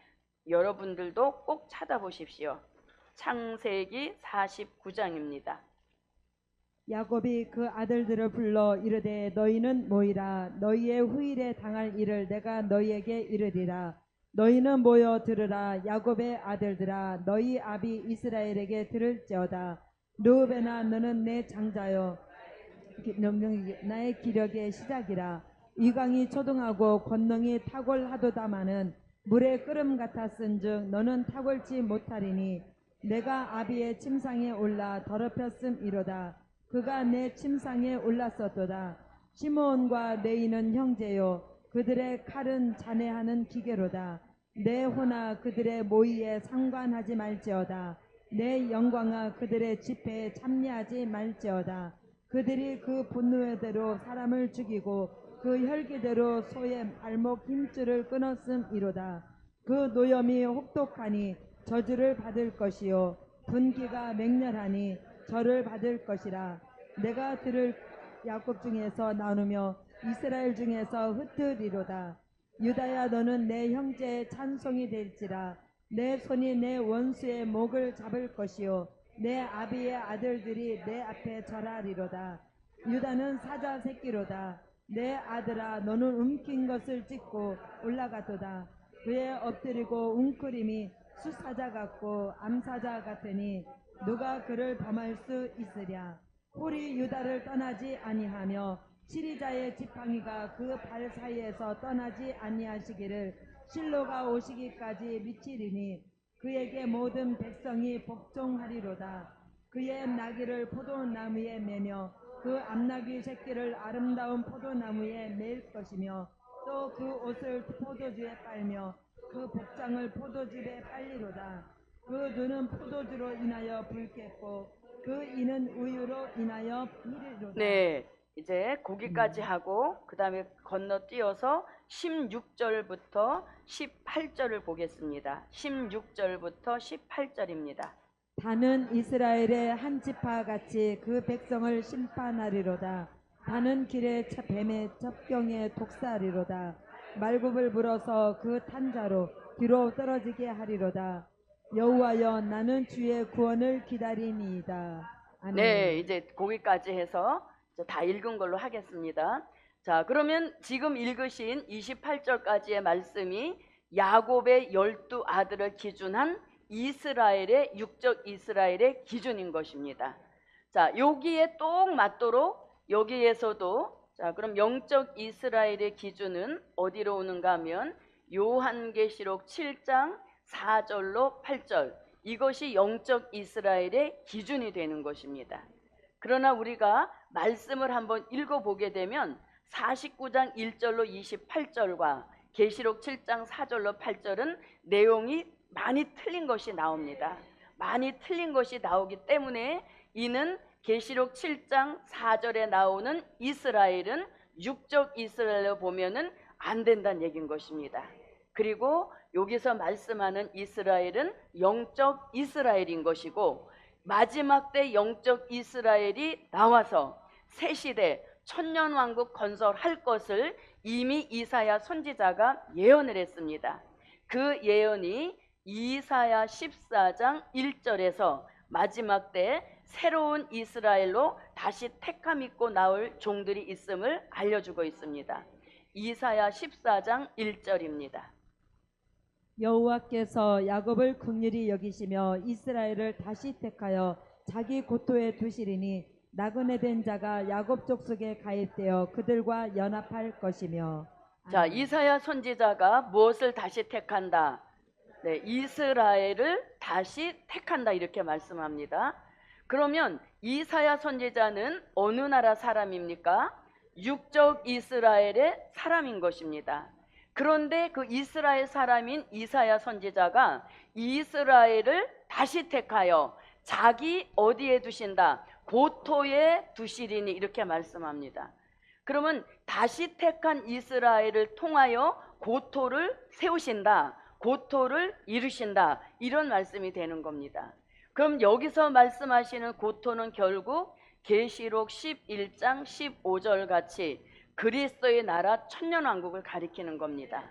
여러분들도 꼭 찾아보십시오. 창세기 49장입니다. 야곱이 그 아들들을 불러 이르되 너희는 모이라. 너희의 후일에 당할 일을 내가 너희에게 이르리라. 너희는 모여 들으라. 야곱의 아들들아, 너희 아비 이스라엘에게 들을지어다. 르우벤아, 너는 내 장자여 나의 기력의 시작이라. 위강이 초등하고 권능이 탁월하도다마는 물의 끓음 같았은즉 너는 탁월치 못하리니 내가 아비의 침상에 올라 더럽혔음이로다. 그가 내 침상에 올랐었도다. 시므온과 레이는 형제요, 그들의 칼은 잔해하는 기계로다. 내 호나 그들의 모의에 상관하지 말지어다. 내 영광아 그들의 집회에 참여하지 말지어다. 그들이 그 분노대로 사람을 죽이고 그 혈기대로 소의 발목 힘줄을 끊었음이로다. 그 노염이 혹독하니 저주를 받을 것이요 분기가 맹렬하니 저를 받을 것이라. 내가 들을 야곱 중에서 나누며 이스라엘 중에서 흩으리로다. 유다야, 너는 내 형제의 찬송이 될지라. 내 손이 내 원수의 목을 잡을 것이요 내 아비의 아들들이 내 앞에 절하리로다. 유다는 사자 새끼로다. 내 아들아, 너는 움킨 것을 찢고 올라가도다. 그의 엎드리고 웅크림이 수사자 같고 암사자 같으니 누가 그를 범할 수 있으랴. 홀이 유다를 떠나지 아니하며 치리자의 지팡이가 그 발 사이에서 떠나지 아니하시기를 실로가 오시기까지 미치리니 그에게 모든 백성이 복종하리로다. 그의 나귀를 포도나무에 매며 그 암나귀 새끼를 아름다운 포도나무에 맬 것이며 또 그 옷을 포도주에 빨며 그 복장을 포도즙에 빨리로다. 그 눈은 포도주로 인하여 붉겠고 그 이는 우유로 인하여 비리로다. 네, 이제 거기까지 하고 그 다음에 건너뛰어서 16절부터 18절을 보겠습니다. 16절부터 18절입니다. 다는 이스라엘의 한 지파 같이 그 백성을 심판하리로다. 다는 길에 뱀의 첩경에 독사하리로다. 말굽을 불어서 그 탄자로 뒤로 떨어지게 하리로다. 여호와여, 나는 주의 구원을 기다리니이다. 아멘. 네, 이제 거기까지 해서 다 읽은 걸로 하겠습니다. 자, 그러면 지금 읽으신 28절까지의 말씀이 야곱의 12아들을 기준한 이스라엘의 육적 이스라엘의 기준인 것입니다. 자, 여기에 똑 맞도록 여기에서도 자, 그럼 영적 이스라엘의 기준은 어디로 오는가 하면 요한계시록 7장 4절로 8절, 이것이 영적 이스라엘의 기준이 되는 것입니다. 그러나 우리가 말씀을 한번 읽어보게 되면 49장 1절로 28절과 계시록 7장 4절로 8절은 내용이 많이 틀린 것이 나옵니다. 많이 틀린 것이 나오기 때문에 이는 계시록 7장 4절에 나오는 이스라엘은 육적 이스라엘로 보면은 안 된다는 얘기인 것입니다. 그리고 여기서 말씀하는 이스라엘은 영적 이스라엘인 것이고, 마지막 때 영적 이스라엘이 나와서 새 시대 천년왕국 건설할 것을 이미 이사야 선지자가 예언을 했습니다. 그 예언이 이사야 14장 1절에서 마지막 때 새로운 이스라엘로 다시 택함 있고 나올 종들이 있음을 알려주고 있습니다. 이사야 14장 1절입니다. 여호와께서 야곱을 긍휼히 여기시며 이스라엘을 다시 택하여 자기 고토에 두시리니 나그네 된 자가 야곱 족속에 가입되어 그들과 연합할 것이며. 자, 이사야 선지자가 무엇을 다시 택한다? 네, 이스라엘을 다시 택한다 이렇게 말씀합니다. 그러면 이사야 선지자는 어느 나라 사람입니까? 육적 이스라엘의 사람인 것입니다. 그런데 그 이스라엘 사람인 이사야 선지자가 이스라엘을 다시 택하여 자기 어디에 두신다? 고토에 두시리니 이렇게 말씀합니다. 그러면 다시 택한 이스라엘을 통하여 고토를 세우신다, 고토를 이루신다, 이런 말씀이 되는 겁니다. 그럼 여기서 말씀하시는 고토는 결국 계시록 11장 15절 같이 그리스도의 나라 천년왕국을 가리키는 겁니다.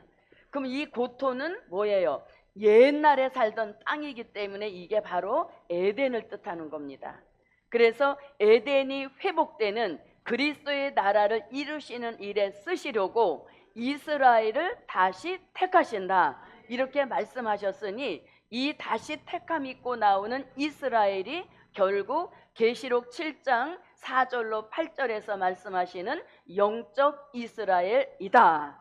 그럼 이 고토는 뭐예요? 옛날에 살던 땅이기 때문에 이게 바로 에덴을 뜻하는 겁니다. 그래서 에덴이 회복되는 그리스도의 나라를 이루시는 일에 쓰시려고 이스라엘을 다시 택하신다 이렇게 말씀하셨으니, 이 다시 택함 있고 나오는 이스라엘이 결국 계시록 7장 4절로 8절에서 말씀하시는 영적 이스라엘이다.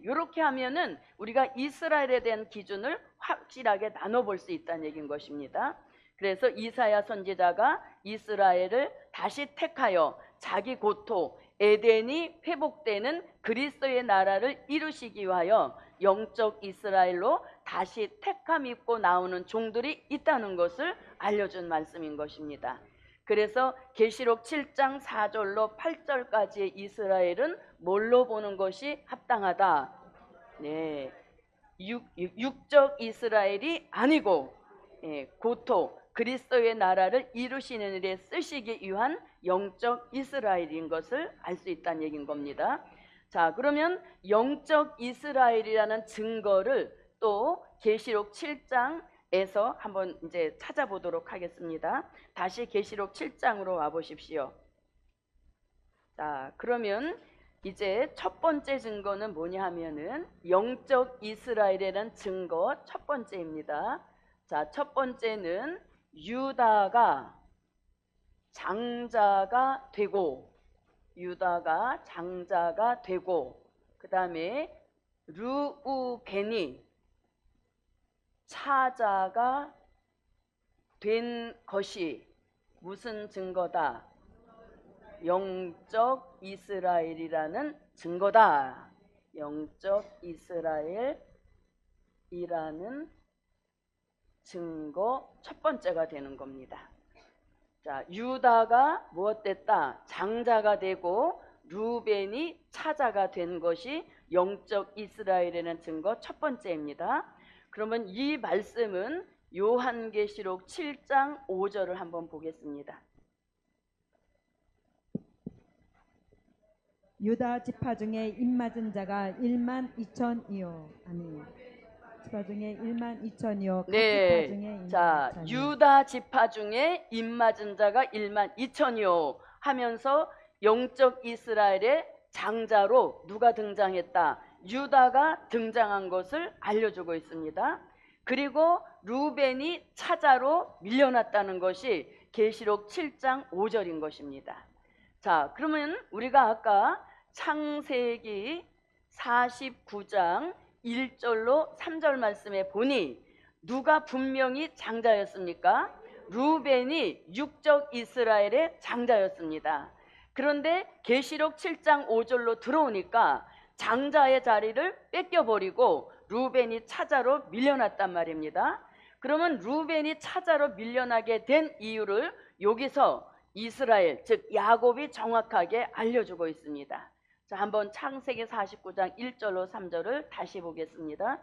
이렇게 하면은 우리가 이스라엘에 대한 기준을 확실하게 나눠볼 수 있다는 얘기인 것입니다. 그래서 이사야 선지자가 이스라엘을 다시 택하여 자기 고토 에덴이 회복되는 그리스도의 나라를 이루시기 위하여 영적 이스라엘로 다시 택함 입고 나오는 종들이 있다는 것을 알려준 말씀인 것입니다. 그래서 계시록 7장 4절로 8절까지의 이스라엘은 뭘로 보는 것이 합당하다? 네, 육적 이스라엘이 아니고 고토 그리스도의 나라를 이루시는 일에 쓰시기 위한 영적 이스라엘인 것을 알 수 있다는 얘기인 겁니다. 자, 그러면 영적 이스라엘이라는 증거를 또 계시록 7장에서 한번 이제 찾아보도록 하겠습니다. 다시 계시록 7장으로 와 보십시오. 자, 그러면 이제 첫 번째 증거는 뭐냐 하면은 영적 이스라엘이라는 증거 첫 번째입니다. 자, 첫 번째는 유다가 장자가 되고, 유다가 장자가 되고, 그 다음에 르우벤이 차자가 된 것이 무슨 증거다? 영적 이스라엘이라는 증거다. 영적 이스라엘이라는 증거 첫 번째가 되는 겁니다. 자, 유다가 무엇 됐다? 장자가 되고 루벤이 차자가 된 것이 영적 이스라엘이라는 증거 첫 번째입니다. 그러면 이 말씀은 요한계시록 7장 5절을 한번 보겠습니다. 유다 지파 중에 입맞은 자가 1만 2천이요. 아니, 지파 중에 1만 2천이요. 네, 자, 유다 지파 중에 입맞은 자가 1만 2천이요 하면서 영적 이스라엘의 장자로 누가 등장했다? 유다가 등장한 것을 알려주고 있습니다. 그리고 루벤이 차자로 밀려났다는 것이 계시록 7장 5절인 것입니다. 자, 그러면 우리가 아까 창세기 49장 1절로 3절 말씀에 보니 누가 분명히 장자였습니까? 루벤이 육적 이스라엘의 장자였습니다. 그런데 계시록 7장 5절로 들어오니까 장자의 자리를 뺏겨버리고 루벤이 차자로 밀려났단 말입니다. 그러면 루벤이 차자로 밀려나게 된 이유를 여기서 이스라엘, 즉 야곱이 정확하게 알려주고 있습니다. 자, 한번 창세기 49장 1절로 3절을 다시 보겠습니다.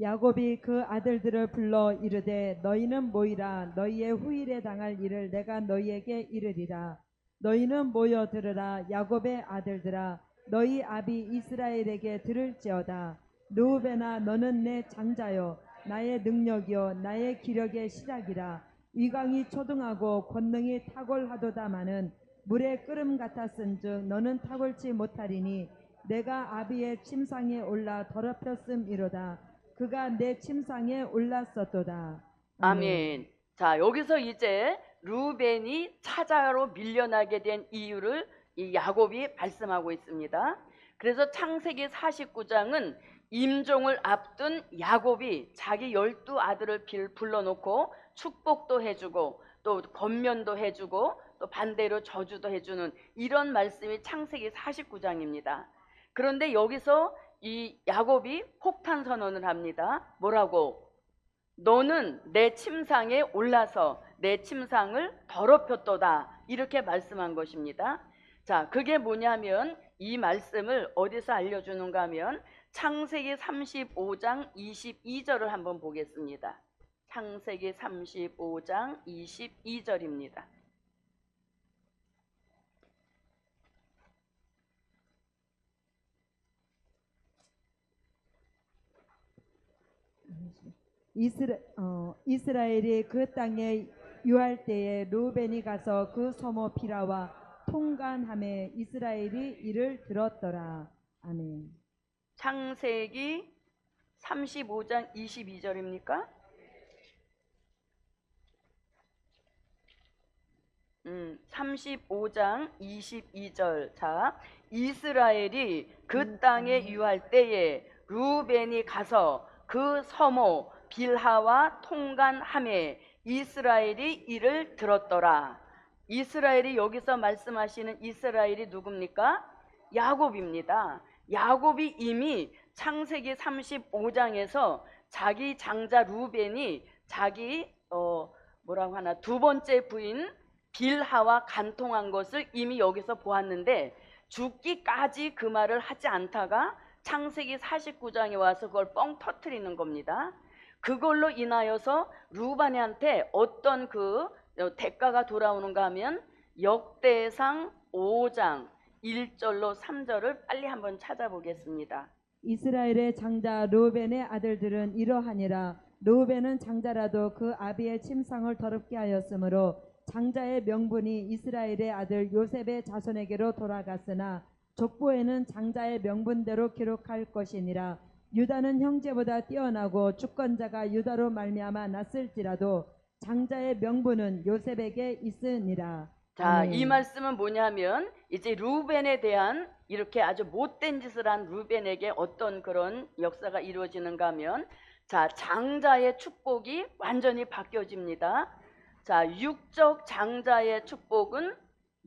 야곱이 그 아들들을 불러 이르되 너희는 모이라. 너희의 후일에 당할 일을 내가 너희에게 이르리라. 너희는 모여 들으라. 야곱의 아들들아, 너희 아비 이스라엘에게 들을지어다. 르우벤아, 너는 내 장자요 나의 능력이요 나의 기력의 시작이라. 위강이 초등하고 권능이 탁월하도다마는 물의 끓음 같았은즉 너는 탁월치 못하리니 내가 아비의 침상에 올라 더럽혔음이로다. 그가 내 침상에 올랐었도다. 아멘. 자, 여기서 이제 루벤이 차자로 밀려나게 된 이유를 이 야곱이 말씀하고 있습니다. 그래서 창세기 49장은 임종을 앞둔 야곱이 자기 12아들을 불러놓고 축복도 해주고 또 권면도 해주고 또 반대로 저주도 해주는 이런 말씀이 창세기 49장입니다. 그런데 여기서 이 야곱이 폭탄 선언을 합니다. 뭐라고? 너는 내 침상에 올라서 내 침상을 더럽혔도다, 이렇게 말씀한 것입니다. 자, 그게 뭐냐면 이 말씀을 어디서 알려주는가 하면 창세기 35장 22절을 한번 보겠습니다. 창세기 35장 22절입니다. 이스라엘이 그 땅에 유할 때에 르우벤이 가서 그 소모 비라와 통간함에 이스라엘이 이를 들었더라. 아멘. 창세기 35장 22절입니까? 35장 22절. 자, 이스라엘이 그 땅에 유할 때에 르우벤이 가서 그 서모 빌하와 통간함에 이스라엘이 이를 들었더라. 이스라엘이 여기서 말씀하시는 이스라엘이 누굽니까? 야곱입니다. 야곱이 이미 창세기 35장에서 자기 장자 루벤이 자기 뭐라고 하나 두 번째 부인 빌하와 간통한 것을 이미 여기서 보았는데 죽기까지 그 말을 하지 않다가 창세기 49장에 와서 그걸 뻥 터뜨리는 겁니다. 그걸로 인하여서 루벤한테 어떤 그 대가가 돌아오는가 하면 역대상 5장 1절로 3절을 빨리 한번 찾아보겠습니다. 이스라엘의 장자 르우벤의 아들들은 이러하니라. 르우벤은 장자라도 그 아비의 침상을 더럽게 하였으므로 장자의 명분이 이스라엘의 아들 요셉의 자손에게로 돌아갔으나 족보에는 장자의 명분대로 기록할 것이니라. 유다는 형제보다 뛰어나고 주권자가 유다로 말미암아 났을지라도 장자의 명분은 요셉에게 있으니라. 자, 이 말씀은 뭐냐면 이제 루벤에 대한 이렇게 아주 못된 짓을 한 루벤에게 어떤 그런 역사가 이루어지는가 하면 자, 장자의 축복이 완전히 바뀌어집니다. 자, 육적 장자의 축복은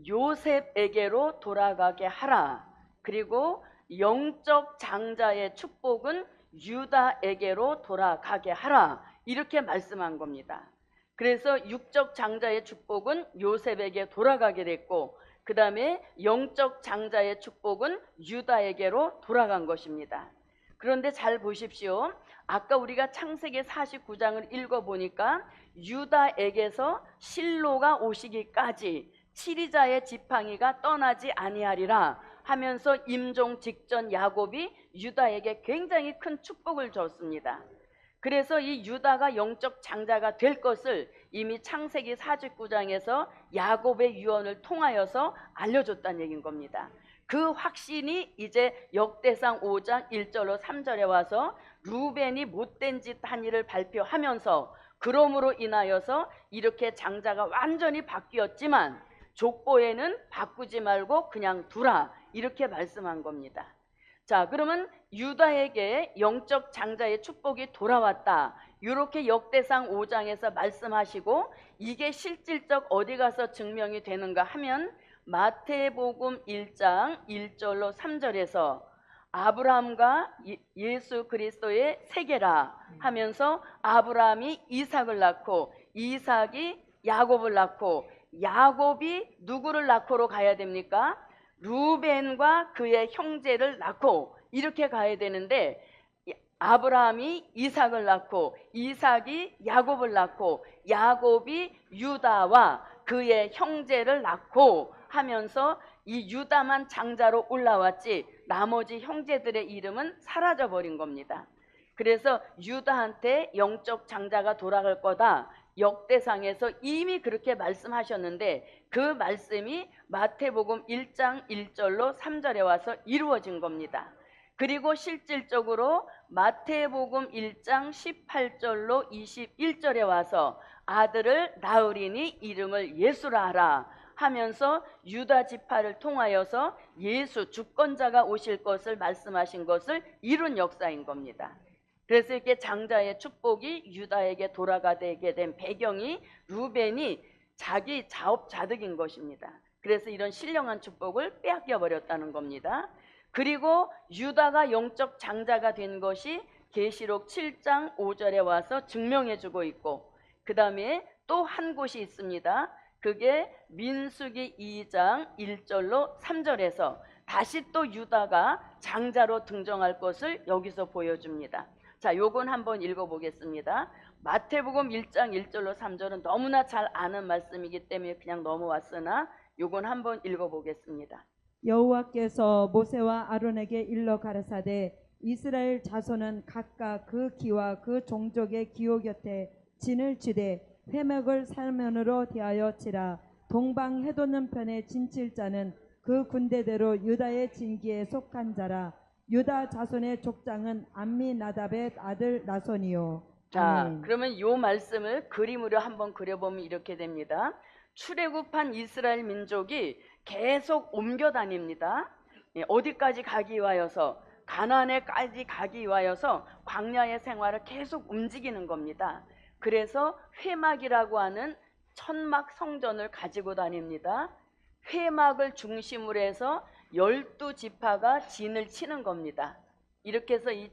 요셉에게로 돌아가게 하라. 그리고 영적 장자의 축복은 유다에게로 돌아가게 하라. 이렇게 말씀한 겁니다. 그래서 육적 장자의 축복은 요셉에게 돌아가게 됐고 그 다음에 영적 장자의 축복은 유다에게로 돌아간 것입니다. 그런데 잘 보십시오. 아까 우리가 창세기 49장을 읽어보니까 유다에게서 실로가 오시기까지 치리자의 지팡이가 떠나지 아니하리라 하면서 임종 직전 야곱이 유다에게 굉장히 큰 축복을 줬습니다. 그래서 이 유다가 영적 장자가 될 것을 이미 창세기 49장에서 야곱의 유언을 통하여서 알려줬다는 얘기인 겁니다. 그 확신이 이제 역대상 5장 1절로 3절에 와서 루벤이 못된 짓 한 일을 발표하면서 그러므로 인하여서 이렇게 장자가 완전히 바뀌었지만 족보에는 바꾸지 말고 그냥 두라 이렇게 말씀한 겁니다. 자, 그러면 유다에게 영적 장자의 축복이 돌아왔다. 이렇게 역대상 5장에서 말씀하시고 이게 실질적 어디 가서 증명이 되는가 하면 마태복음 1장 1절로 3절에서 아브라함과 예수 그리스도의 세계라 하면서 아브라함이 이삭을 낳고 이삭이 야곱을 낳고 야곱이 누구를 낳고로 가야 됩니까? 루벤과 그의 형제를 낳고 이렇게 가야 되는데 아브라함이 이삭을 낳고 이삭이 야곱을 낳고 야곱이 유다와 그의 형제를 낳고 하면서 이 유다만 장자로 올라왔지 나머지 형제들의 이름은 사라져 버린 겁니다. 그래서 유다한테 영적 장자가 돌아갈 거다. 역대상에서 이미 그렇게 말씀하셨는데 그 말씀이 마태복음 1장 1절로 3절에 와서 이루어진 겁니다. 그리고 실질적으로 마태복음 1장 18절로 21절에 와서 아들을 낳으리니 이름을 예수라 하라 하면서 유다 지파를 통하여서 예수 주권자가 오실 것을 말씀하신 것을 이룬 역사인 겁니다. 그래서 이렇게 장자의 축복이 유다에게 돌아가게 된 배경이 루벤이 자기 자업자득인 것입니다. 그래서 이런 신령한 축복을 빼앗겨 버렸다는 겁니다. 그리고 유다가 영적 장자가 된 것이 계시록 7장 5절에 와서 증명해 주고 있고 그 다음에 또 한 곳이 있습니다. 그게 민수기 2장 1절로 3절에서 다시 또 유다가 장자로 등정할 것을 여기서 보여줍니다. 자, 요건 한번 읽어보겠습니다. 마태복음 1장 1절로 3절은 너무나 잘 아는 말씀이기 때문에 그냥 넘어왔으나 요건 한번 읽어보겠습니다. 여호와께서 모세와 아론에게 일러 가라사대 이스라엘 자손은 각각 그 기와 그 종족의 기호 곁에 진을 치되 회막을 살면으로 대하여 치라. 동방 해돋는 편의 진칠 자는 그 군대대로 유다의 진기에 속한 자라. 유다 자손의 족장은 암미나답의 아들 나손이요. 자, 아멘. 그러면 요 말씀을 그림으로 한번 그려보면 이렇게 됩니다. 출애굽한 이스라엘 민족이 계속 옮겨 다닙니다. 어디까지 가기 위하여서 가나안에까지 가기 위하여서 광야의 생활을 계속 움직이는 겁니다. 그래서 회막이라고 하는 천막 성전을 가지고 다닙니다. 회막을 중심으로 해서 12지파가 진을 치는 겁니다. 이렇게 해서 이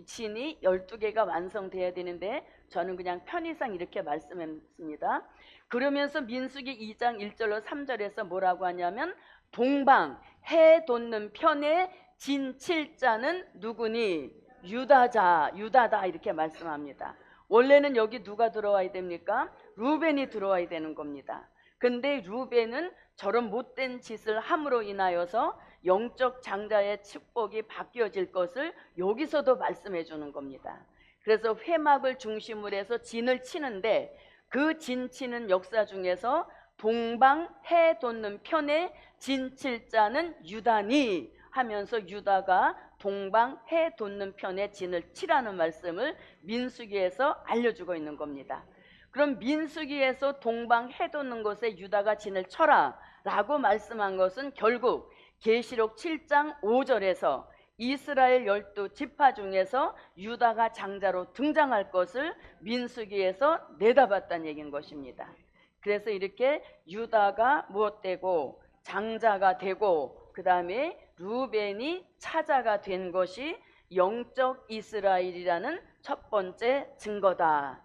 진이 12개가 완성돼야 되는데 저는 그냥 편의상 이렇게 말씀했습니다. 그러면서 민수기 2장 1절로 3절에서 뭐라고 하냐면 동방 해 돋는 편에 진 7자는 누구니? 유다다 이렇게 말씀합니다. 원래는 여기 누가 들어와야 됩니까? 루벤이 들어와야 되는 겁니다. 근데 루벤은 저런 못된 짓을 함으로 인하여서 영적 장자의 축복이 바뀌어질 것을 여기서도 말씀해 주는 겁니다. 그래서 회막을 중심으로 해서 진을 치는데 그 진 치는 역사 중에서 동방 해 돋는 편에 진 칠 자는 유다니 하면서 유다가 동방 해 돋는 편에 진을 치라는 말씀을 민수기에서 알려주고 있는 겁니다. 그럼 민수기에서 동방 해 돋는 곳에 유다가 진을 쳐라 라고 말씀한 것은 결국 계시록 7장 5절에서 이스라엘 12지파 중에서 유다가 장자로 등장할 것을 민수기에서 내다봤다는 얘기인 것입니다. 그래서 이렇게 유다가 무엇되고 장자가 되고 그 다음에 루벤이 차자가 된 것이 영적 이스라엘이라는 첫 번째 증거다.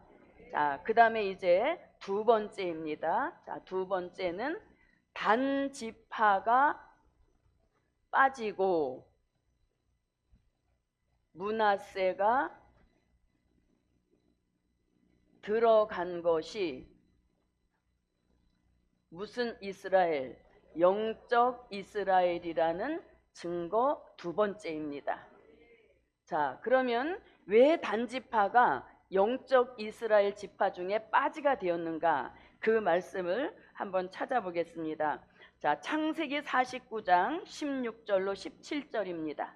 자, 그 다음에 이제 두 번째입니다. 자, 두 번째는 단지파가 빠지고 므낫세가 들어간 것이 무슨 이스라엘? 영적 이스라엘이라는 증거 두 번째입니다. 자, 그러면 왜 단지파가 영적 이스라엘 지파 중에 빠지가 되었는가? 그 말씀을 한번 찾아보겠습니다. 자, 창세기 49장 16절로 17절입니다.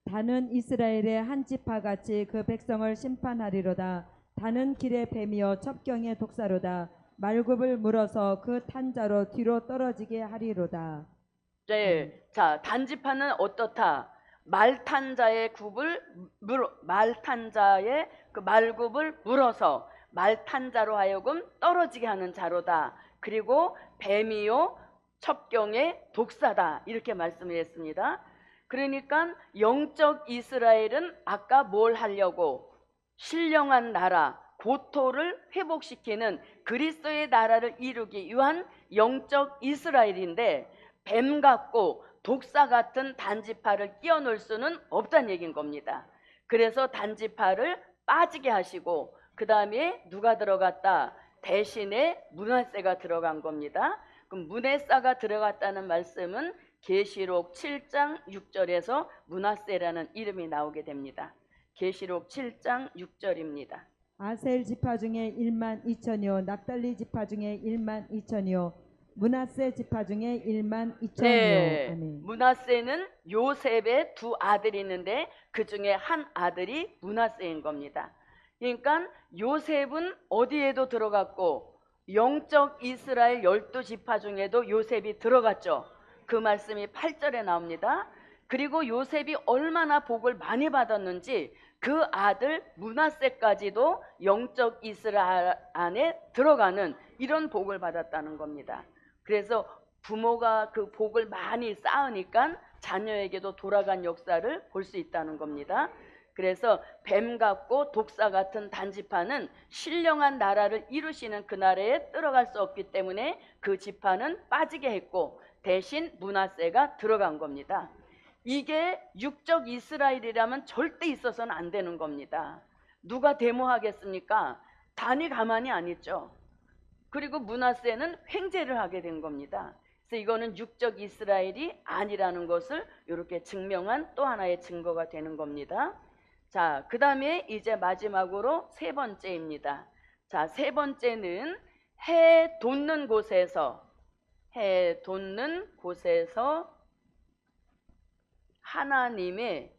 다는 이스라엘의 한 지파같이 그 백성을 심판하리로다. 다는 길의 뱀이요 첩경의 독사로다. 말굽을 물어서 그 탄자로 뒤로 떨어지게 하리로다. 네, 자, 단지파는 어떻다? 말탄 자의 말탄 자의 그 말굽을 물어서 말탄 자로 하여금 떨어지게 하는 자로다. 그리고 뱀이요 첩경의 독사다. 이렇게 말씀을 했습니다. 그러니까 영적 이스라엘은 아까 뭘 하려고? 신령한 나라, 고토를 회복시키는 그리스도의 나라를 이루기 위한 영적 이스라엘인데 뱀 같고 독사 같은 단지파를 끼워넣을 수는 없다는 얘기인 겁니다. 그래서 단지파를 빠지게 하시고 그 다음에 누가 들어갔다? 대신에 므낫세가 들어간 겁니다. 그럼 므낫세가 들어갔다는 말씀은 계시록 7장 6절에서 므낫세라는 이름이 나오게 됩니다. 계시록 7장 6절입니다. 아셀 지파 중에 1만 2천이요 납달리 지파 중에 1만 2천이요 므낫세 지파 중에 1만 2천이요. 네, 아멘. 므낫세는 요셉의 두 아들이 있는데 그 중에 한 아들이 므낫세인 겁니다. 그러니까 요셉은 어디에도 들어갔고 영적 이스라엘 12지파 중에도 요셉이 들어갔죠. 그 말씀이 8절에 나옵니다. 그리고 요셉이 얼마나 복을 많이 받았는지 그 아들 므낫세까지도 영적 이스라엘 안에 들어가는 이런 복을 받았다는 겁니다. 그래서 부모가 그 복을 많이 쌓으니까 자녀에게도 돌아간 역사를 볼 수 있다는 겁니다. 그래서 뱀 같고 독사 같은 단지파는 신령한 나라를 이루시는 그 나라에 들어갈 수 없기 때문에 그 지파는 빠지게 했고 대신 므낫세가 들어간 겁니다. 이게 육적 이스라엘이라면 절대 있어서는 안 되는 겁니다. 누가 데모하겠습니까? 단이 가만히 안 있죠. 그리고 므낫세는 횡재를 하게 된 겁니다. 그래서 이거는 육적 이스라엘이 아니라는 것을 이렇게 증명한 또 하나의 증거가 되는 겁니다. 자, 그 다음에 이제 마지막으로 세 번째입니다. 자, 세 번째는 해 돋는 곳에서 하나님의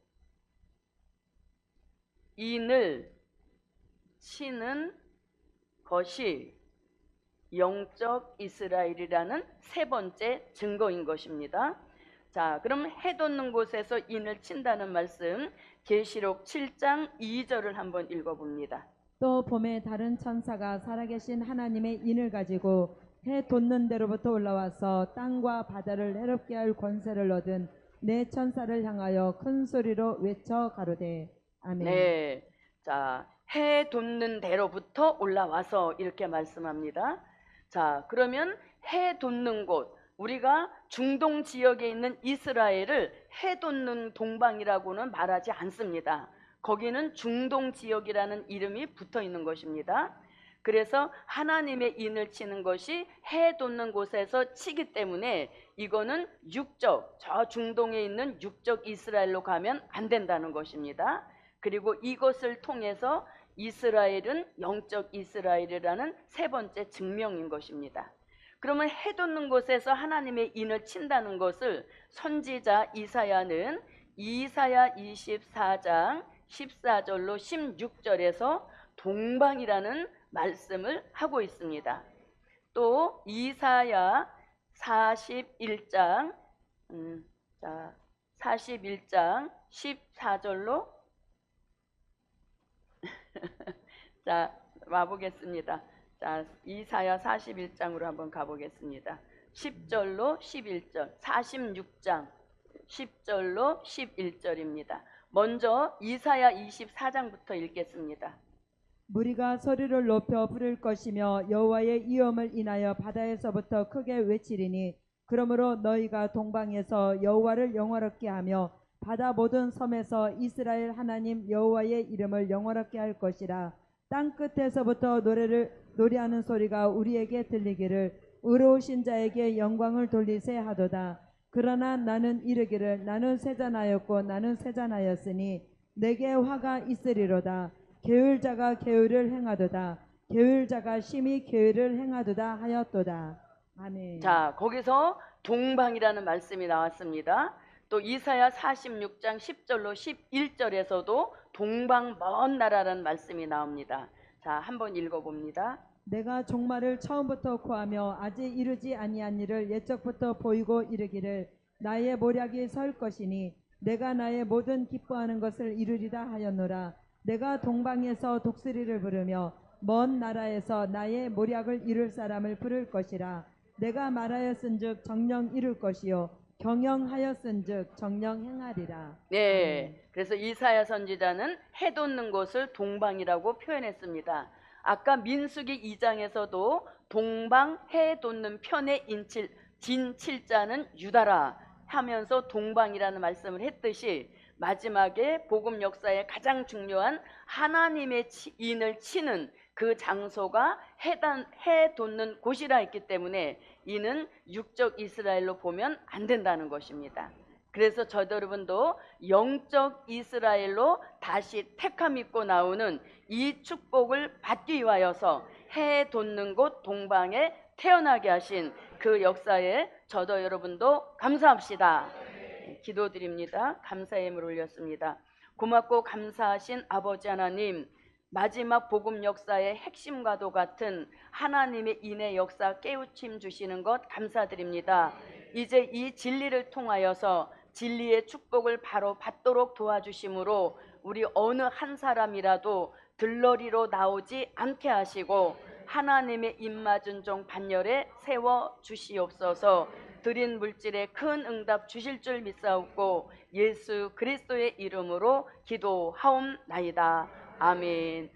인을 치는 것이 영적 이스라엘이라는 세 번째 증거인 것입니다. 자, 그럼 해 돋는 곳에서 인을 친다는 말씀 계시록 7장 2절을 한번 읽어봅니다. 또 봄에 다른 천사가 살아계신 하나님의 인을 가지고 해 돋는 데로부터 올라와서 땅과 바다를 해롭게 할 권세를 얻은 네 천사를 향하여 큰 소리로 외쳐 가로되 아멘. 네, 자, 해 돋는 데로부터 올라와서 이렇게 말씀합니다. 자, 그러면 해 돋는 곳, 우리가 중동 지역에 있는 이스라엘을 해 돋는 동방이라고는 말하지 않습니다. 거기는 중동 지역이라는 이름이 붙어 있는 것입니다. 그래서 하나님의 인을 치는 것이 해 돋는 곳에서 치기 때문에 이거는 육적, 저 중동에 있는 육적 이스라엘로 가면 안 된다는 것입니다. 그리고 이것을 통해서 이스라엘은 영적 이스라엘이라는 세 번째 증명인 것입니다. 그러면 해 돋는 곳에서 하나님의 인을 친다는 것을 선지자 이사야는 이사야 24장 14절로 16절에서 동방이라는 말씀을 하고 있습니다. 또 이사야 41장 14절로 자, 와보겠습니다. 자, 이사야 41장으로 한번 가보겠습니다. 10절로 11절, 46장 10절로 11절입니다. 먼저 이사야 24장부터 읽겠습니다. 무리가 소리를 높여 부를 것이며 여호와의 위엄을 인하여 바다에서부터 크게 외치리니 그러므로 너희가 동방에서 여호와를 영화롭게 하며 바다 모든 섬에서 이스라엘 하나님 여호와의 이름을 영화롭게 할 것이라. 땅 끝에서부터 노래하는 소리가 우리에게 들리기를 의로우신 자에게 영광을 돌리세 하도다. 그러나 나는 이르기를 나는 세잔하였고 나는 세잔하였으니 내게 화가 있으리로다. 계율자가 계율을 행하도다. 계율자가 심히 계율을 행하도다 하였도다. 아멘. 자, 거기서 동방이라는 말씀이 나왔습니다. 또 이사야 46장 10절로 11절에서도 동방 먼 나라라는 말씀이 나옵니다. 자, 한번 읽어봅니다. 내가 종말을 처음부터 구하며 아직 이루지 아니한 일을 옛적부터 보이고 이르기를 나의 모략이 설 것이니 내가 나의 모든 기뻐하는 것을 이루리라 하였노라. 내가 동방에서 독수리를 부르며 먼 나라에서 나의 모략을 이룰 사람을 부를 것이라. 내가 말하였은즉 정령 이룰 것이요 경영하였은즉 정령 행하리라. 네, 그래서 이사야 선지자는 해 돋는 곳을 동방이라고 표현했습니다. 아까 민수기 2장에서도 동방 해 돋는 편의 진칠자는 유다라 하면서 동방이라는 말씀을 했듯이 마지막에 복음 역사의 가장 중요한 하나님의 인을 치는 그 장소가 해 돋는 곳이라 했기 때문에 이는 육적 이스라엘로 보면 안 된다는 것입니다. 그래서 저도 여러분도 영적 이스라엘로 다시 택함 입고 나오는 이 축복을 받기 위하여서 해 돋는 곳 동방에 태어나게 하신 그 역사에 저도 여러분도 감사합시다. 기도드립니다. 감사의 힘을 올렸습니다. 고맙고 감사하신 아버지 하나님, 마지막 복음 역사의 핵심과도 같은 하나님의 인의 역사 깨우침 주시는 것 감사드립니다. 이제 이 진리를 통하여서 진리의 축복을 바로 받도록 도와주심으로 우리 어느 한 사람이라도 들러리로 나오지 않게 하시고 하나님의 입맞은 종 반열에 세워 주시옵소서. 드린 물질에 큰 응답 주실 줄 믿사옵고 예수 그리스도의 이름으로 기도하옵나이다. 아멘.